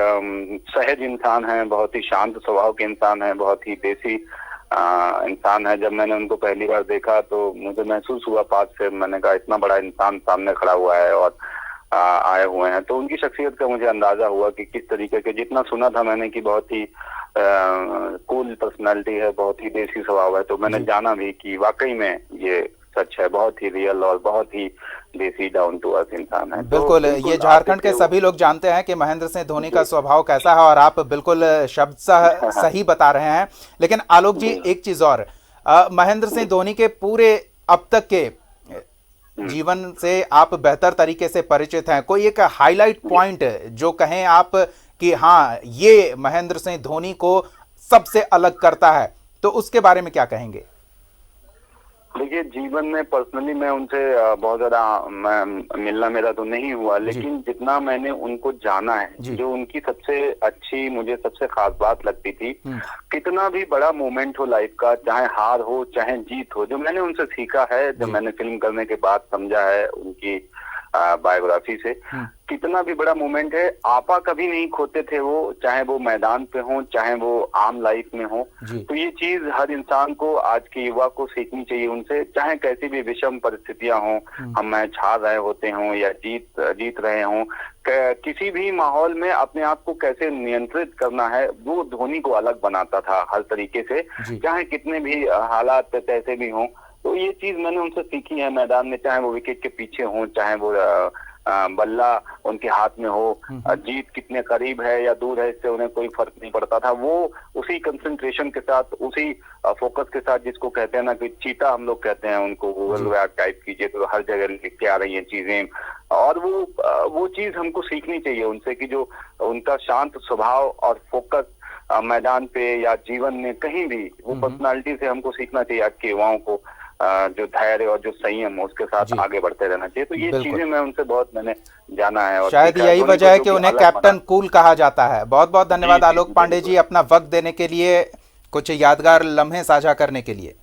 सहज इंसान है, बहुत ही शांत स्वभाव के इंसान है, बहुत ही देसी इंसान है। जब मैंने उनको पहली बार देखा तो मुझे महसूस हुआ पास से, मैंने कहा इतना बड़ा इंसान सामने खड़ा हुआ है और आए हुए हैं, तो उनकी शख्सियत का मुझे अंदाजा हुआ कि किस तरीके के, जितना सुना था मैंने कि बहुत ही कूल पर्सनालिटी है, बहुत ही देसी स्वभाव है, तो मैंने जाना भी कि वाकई में ये सच है, बहुत ही रियल और बहुत ही देसी डाउन टू अर्थ इंसान है। बिल्कुल, ये झारखंड के सभी लोग जानते हैं कि महेंद्र सिंह धोनी का स्वभाव कैसा है, और आप बिल्कुल शब्द सही बता रहे हैं। लेकिन आलोक जी, एक चीज और, महेंद्र सिंह धोनी के पूरे अब तक के जीवन से आप बेहतर तरीके से परिचित हैं, कोई एक हाईलाइट पॉइंट जो कहें आप कि हाँ ये महेंद्र सिंह धोनी को सबसे अलग करता है, तो उसके बारे में क्या कहेंगे? देखिए, जीवन में पर्सनली मैं उनसे बहुत ज्यादा मिलना मेरा तो नहीं हुआ, लेकिन जितना मैंने उनको जाना है, जो उनकी सबसे अच्छी, मुझे सबसे खास बात लगती थी, कितना भी बड़ा मोमेंट हो लाइफ का, चाहे हार हो चाहे जीत हो, जो मैंने उनसे सीखा है, जो मैंने फिल्म करने के बाद समझा है उनकी बायोग्राफी से, कितना भी बड़ा मोमेंट है, आपा कभी नहीं खोते थे वो, चाहे वो मैदान पे हो चाहे वो आम लाइफ में हो। तो ये चीज हर इंसान को, आज के युवा को सीखनी चाहिए उनसे, चाहे कैसी भी विषम परिस्थितियां हों, हम मैच हार रहे होते हों या जीत रहे हों, किसी भी माहौल में अपने आप को कैसे नियंत्रित करना है, वो धोनी को अलग बनाता था हर तरीके से, चाहे कितने भी हालात कैसे भी हों। तो ये चीज मैंने उनसे सीखी है मैदान में, चाहे वो विकेट के पीछे हो, चाहे वो बल्ला उनके हाथ में हो, जीत कितने करीब है या दूर है, इससे उन्हें कोई फर्क नहीं पड़ता था। वो उसी कंसंट्रेशन के साथ, उसी फोकस के साथ, जिसको कहते हैं ना कि चीता हम लोग कहते हैं उनको, गूगल मैप टाइप कीजिए तो हर जगह लिख के आ रही हैं चीजें, और वो चीज हमको सीखनी चाहिए उनसे कि जो उनका शांत स्वभाव और फोकस मैदान पे या जीवन में कहीं भी, वो पर्सनालिटी से हमको सीखना चाहिए। आज के युवाओं को जो धैर्य और जो संयम उसके साथ आगे बढ़ते रहना चाहिए। तो ये चीजें मैं उनसे बहुत मैंने जाना है, और शायद यही वजह है कि उन्हें कैप्टन कूल कहा जाता है। बहुत बहुत धन्यवाद आलोक पांडे जी, अपना वक्त देने के लिए, कुछ यादगार लम्हे साझा करने के लिए।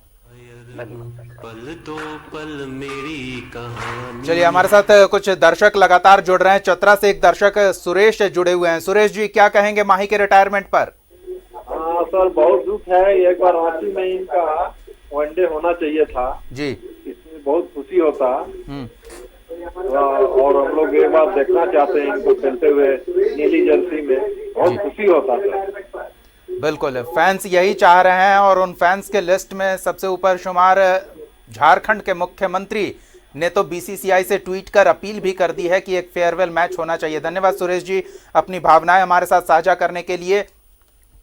चलिए, हमारे साथ कुछ दर्शक लगातार जुड़ रहे हैं। चतरा से एक दर्शक सुरेश जुड़े हुए हैं। सुरेश जी, क्या कहेंगे माही के रिटायरमेंट पर? सर, बहुत दुख है, एक बार रांची में इनका वनडे होना चाहिए था जी, इसमें बहुत खुशी होता, और हम लोग एक बार देखना चाहते हैं इनको खेलते हुए नीली जर्सी में, बहुत खुशी होता है। बिल्कुल, फैंस यही चाह रहे हैं, और उन फैंस के लिस्ट में सबसे ऊपर शुमार झारखंड के मुख्यमंत्री ने तो बीसीसीआई से ट्वीट कर अपील भी कर दी है कि एक फेयरवेल मैच होना चाहिए। धन्यवाद सुरेश जी, अपनी भावनाएं हमारे साथ साझा करने के लिए।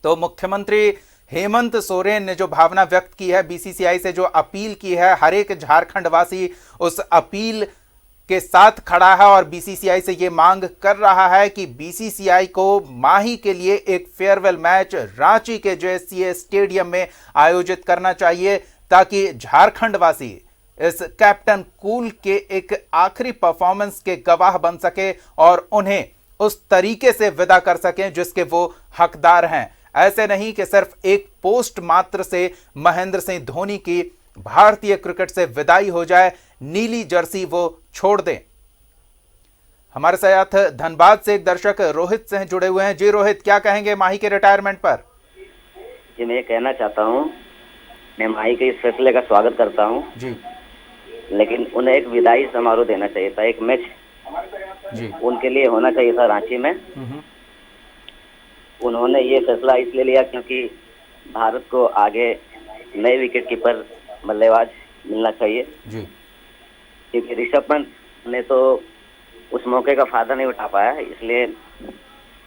तो मुख्यमंत्री हेमंत सोरेन ने जो भावना व्यक्त की है, बीसीसीआई से जो अपील की है, हर एक झारखंड वासी उस अपील के साथ खड़ा है और बीसीसीआई से ये मांग कर रहा है कि बीसीसीआई को माही के लिए एक फेयरवेल मैच रांची के जेएससीए स्टेडियम में आयोजित करना चाहिए, ताकि झारखंड वासी इस कैप्टन कूल के एक आखिरी परफॉर्मेंस के गवाह बन सके और उन्हें उस तरीके से विदा कर सकें जिसके वो हकदार हैं। ऐसे नहीं कि सिर्फ एक पोस्ट मात्र से महेंद्र सिंह धोनी की भारतीय क्रिकेट से विदाई हो जाए, नीली जर्सी वो छोड़ दें। हमारे साथ धनबाद से एक दर्शक रोहित सिंह जुड़े हुए हैं। जी रोहित, क्या कहेंगे माही के रिटायरमेंट पर? जी, मैं ये कहना चाहता हूं, मैं माही के इस फैसले का स्वागत करता हूं जी, लेकिन उन्हें एक विदाई समारोह देना चाहिए था, एक मैच जी उनके लिए होना चाहिए था रांची में। उन्होंने ये फैसला इसलिए लिया क्योंकि भारत को आगे नए विकेट कीपर बल्लेबाज मिलना चाहिए जी, क्योंकि ऋषभ पंत ने तो उस मौके का फायदा नहीं उठा पाया, इसलिए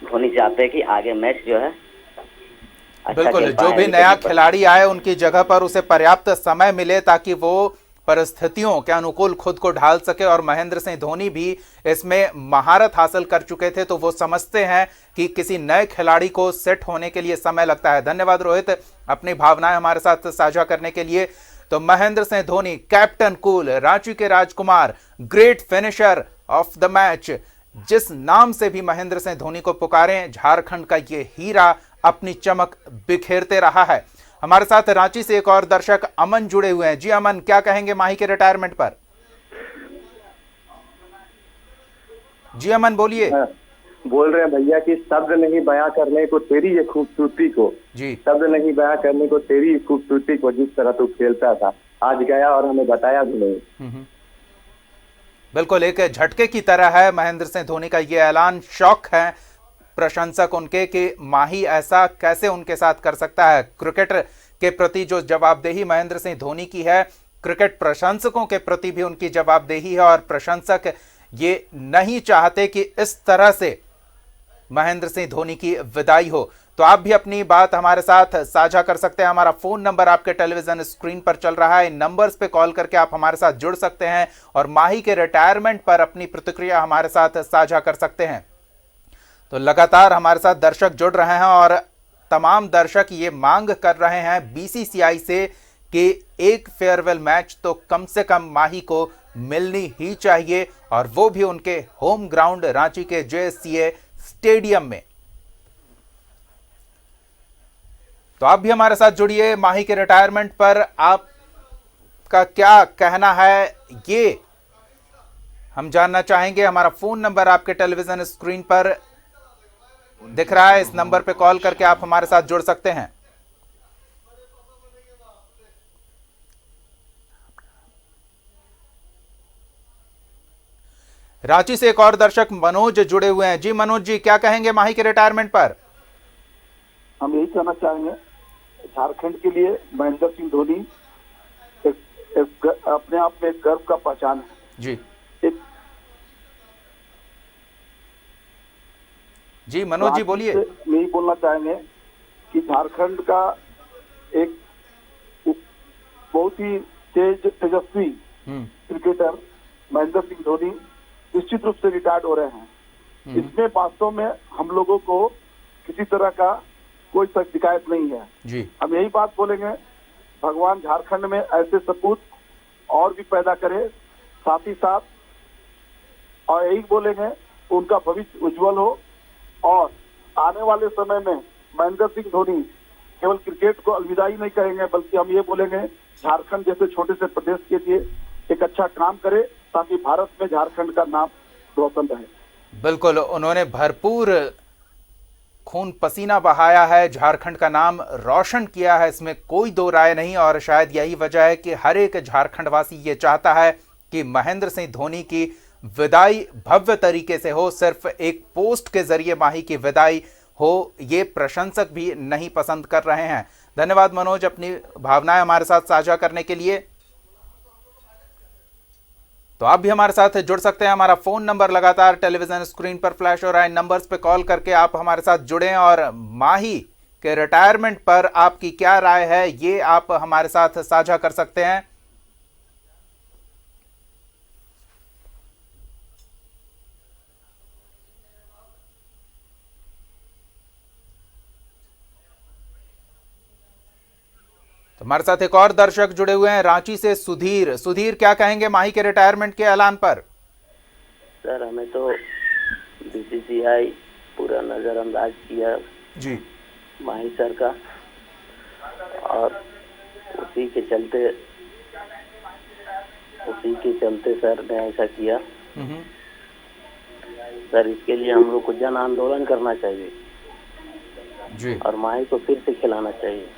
धोनी चाहते हैं कि आगे मैच जो है बिल्कुल जो भी नया खिलाड़ी आए उनकी जगह पर उसे पर्याप्त समय मिले ताकि वो परिस्थितियों के अनुकूल खुद को ढाल सके, और महेंद्र सिंह धोनी भी इसमें महारत हासिल कर चुके थे, तो वो समझते हैं कि किसी नए खिलाड़ी को सेट होने के लिए समय लगता है। धन्यवाद रोहित, अपनी भावनाएं हमारे साथ साझा करने के लिए। तो महेंद्र सिंह धोनी, कैप्टन कूल, रांची के राजकुमार, great finisher of the match, जिस नाम से भी महेंद्र सिंह धोनी को पुकारें, झारखंड का ये हीरा अपनी चमक बिखेरते रहा है। हमारे साथ रांची से एक और दर्शक अमन जुड़े हुए हैं। जी अमन, क्या कहेंगे माही के रिटायरमेंट पर? जी अमन बोलिए। बोल रहे हैं भैया कि शब्द नहीं बयां करने को तेरी ये खूबसूरती को, जी शब्द नहीं बयां करने को तेरी खूबसूरती को, जिस तरह तू खेलता था आज गया और हमें बताया भी नहीं। बिल्कुल एक झटके की तरह है महेंद्र सिंह धोनी का ये ऐलान। शौक है प्रशंसक उनके कि माही ऐसा कैसे उनके साथ कर सकता है। क्रिकेट के प्रति जो जवाबदेही महेंद्र सिंह धोनी की है, क्रिकेट प्रशंसकों के प्रति भी उनकी जवाबदेही है, और प्रशंसक ये नहीं चाहते कि इस तरह से महेंद्र सिंह धोनी की विदाई हो। तो आप भी अपनी बात हमारे साथ साझा कर सकते हैं। हमारा फोन नंबर आपके टेलीविजन स्क्रीन पर चल रहा है, इन नंबर्स पे कॉल करके आप हमारे साथ जुड़ सकते हैं और माही के रिटायरमेंट पर अपनी प्रतिक्रिया हमारे साथ साझा कर सकते हैं। तो लगातार हमारे साथ दर्शक जुड़ रहे हैं और तमाम दर्शक ये मांग कर रहे हैं बीसीसीआई से कि एक फेयरवेल मैच तो कम से कम माही को मिलनी ही चाहिए, और वो भी उनके होम ग्राउंड रांची के JSCA स्टेडियम में। तो आप भी हमारे साथ जुड़िए। माही के रिटायरमेंट पर आपका क्या कहना है, ये हम जानना चाहेंगे। हमारा फोन नंबर आपके टेलीविजन स्क्रीन पर दिख रहा है, इस नंबर पे कॉल करके आप हमारे साथ जुड़ सकते हैं। रांची से एक और दर्शक मनोज जुड़े हुए हैं। जी मनोज जी, क्या कहेंगे माही के रिटायरमेंट पर? हम यही कहना चाहेंगे, झारखंड के लिए महेंद्र सिंह धोनी अपने आप में एक गर्व का पहचान है। जी जी मनोज जी बोलिए। यही बोलना चाहेंगे कि झारखंड का एक बहुत ही तेजस्वी क्रिकेटर महेंद्र सिंह धोनी निश्चित रूप से रिटायर्ड हो रहे हैं। इसमें वास्तव में हम लोगों को किसी तरह का कोई शिकायत नहीं है। जी हम यही बात बोलेंगे, भगवान झारखंड में ऐसे सपूत और भी पैदा करे, साथ ही साथ और यही बोलेंगे उनका भविष्य उज्जवल हो, और आने वाले समय में महेंद्र सिंह धोनी केवल क्रिकेट को अलविदाई नहीं करेंगे, बल्कि हम ये बोलेंगे झारखंड जैसे छोटे से प्रदेश के लिए एक अच्छा काम करे, ताकि भारत में झारखंड का नाम रोशन रहे। बिल्कुल, उन्होंने भरपूर खून पसीना बहाया है, झारखंड का नाम रोशन किया है, इसमें कोई दो राय नहीं। और शायद यही वजह है कि हर एक झारखंडवासी ये चाहता है कि महेंद्र सिंह धोनी की विदाई भव्य तरीके से हो। सिर्फ एक पोस्ट के जरिए माही की विदाई हो, ये प्रशंसक भी नहीं पसंद कर रहे हैं। धन्यवाद मनोज, अपनी भावनाएं हमारे साथ साझा करने के लिए। तो आप भी हमारे साथ जुड़ सकते हैं। हमारा फोन नंबर लगातार टेलीविजन स्क्रीन पर फ्लैश हो रहा है, इन नंबर्स पे कॉल करके आप हमारे साथ जुड़ें और माही के रिटायरमेंट पर आपकी क्या राय है, ये आप हमारे साथ साझा कर सकते हैं। हमारे साथ एक और दर्शक जुड़े हुए हैं रांची से, सुधीर। सुधीर, क्या कहेंगे माही के रिटायरमेंट के ऐलान पर? सर, हमें तो बीसीसीआई पूरा नजरअंदाज किया जी माही सर का, और उसी के चलते सर ने ऐसा किया। सर, इसके लिए हम लोग को जन आंदोलन करना चाहिए जी, और माही को फिर से खिलाना चाहिए।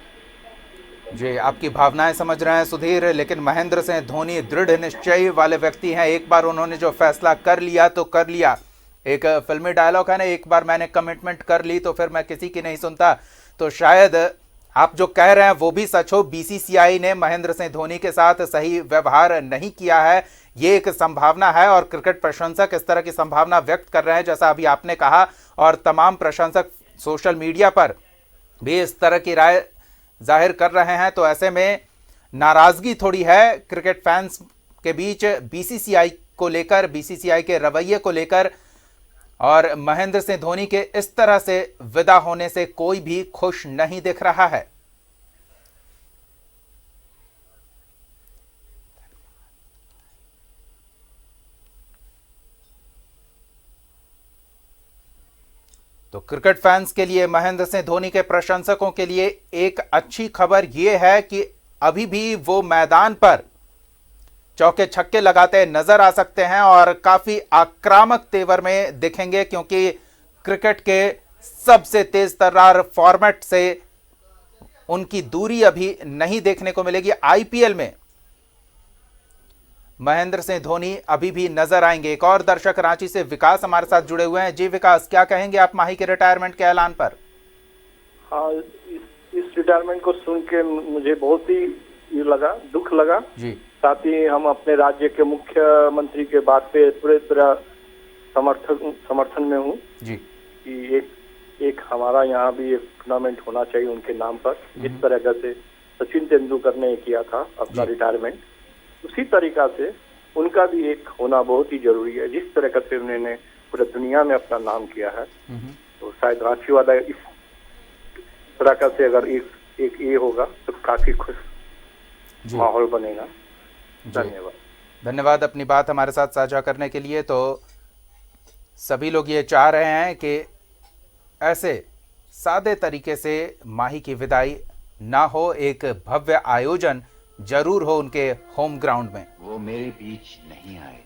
जी, आपकी भावनाएं समझ रहे हैं सुधीर, लेकिन महेंद्र सिंह धोनी दृढ़ निश्चय वाले व्यक्ति हैं। एक बार उन्होंने जो फैसला कर लिया तो कर लिया। एक फिल्मी डायलॉग है ना, एक बार मैंने कमिटमेंट कर ली तो फिर मैं किसी की नहीं सुनता। तो शायद आप जो कह रहे हैं वो भी सच हो, बीसीसीआई ने महेंद्र सिंह धोनी के साथ सही व्यवहार नहीं किया है, ये एक संभावना है। और क्रिकेट प्रशंसक इस तरह की संभावना व्यक्त कर रहे हैं, जैसा अभी आपने कहा, और तमाम प्रशंसक सोशल मीडिया पर भी इस तरह की राय जाहिर कर रहे हैं। तो ऐसे में नाराजगी थोड़ी है क्रिकेट फैंस के बीच बीसीसीआई को लेकर, बीसीसीआई के रवैये को लेकर, और महेंद्र सिंह धोनी के इस तरह से विदा होने से कोई भी खुश नहीं दिख रहा है। तो क्रिकेट फैंस के लिए, महेंद्र सिंह धोनी के प्रशंसकों के लिए एक अच्छी खबर यह है कि अभी भी वो मैदान पर चौके छक्के लगाते नजर आ सकते हैं और काफी आक्रामक तेवर में दिखेंगे, क्योंकि क्रिकेट के सबसे तेज तर्रार फॉर्मेट से उनकी दूरी अभी नहीं देखने को मिलेगी। आईपीएल में महेंद्र सिंह धोनी अभी भी नजर आएंगे। एक और दर्शक रांची से विकास हमारे साथ जुड़े हुए हैं। जी विकास, क्या कहेंगे आप माही के रिटायरमेंट के ऐलान पर? हाँ, इस रिटायरमेंट को सुन के मुझे बहुत ही ये लगा, दुख लगा जी। साथ ही हम अपने राज्य के मुख्यमंत्री के बात पे पूरे तरह समर्थन में हूँ जी कि एक हमारा यहाँ भी एक टूर्नामेंट होना चाहिए उनके नाम पर। जिस तरह से सचिन तेंदुलकर ने किया था अपना रिटायरमेंट, उसी तरीका से उनका भी एक होना बहुत ही जरूरी है। जिस तरह से उन्होंने पूरे दुनिया में अपना नाम किया है, तो शायद रांची वाला इस तरह से अगर एक ये होगा तो काफी खुश माहौल बनेगा। धन्यवाद। धन्यवाद अपनी बात हमारे साथ साझा करने के लिए। तो सभी लोग ये चाह रहे हैं कि ऐसे सादे तरीके से माही की विदाई ना हो, एक भव्य आयोजन जरूर हो उनके होम ग्राउंड में। वो मेरे बीच नहीं आए।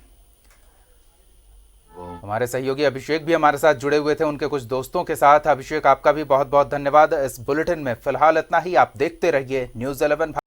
हमारे सहयोगी अभिषेक भी हमारे साथ जुड़े हुए थे उनके कुछ दोस्तों के साथ। अभिषेक, आपका भी बहुत बहुत धन्यवाद। इस बुलेटिन में फिलहाल इतना ही। आप देखते रहिए न्यूज़ 11।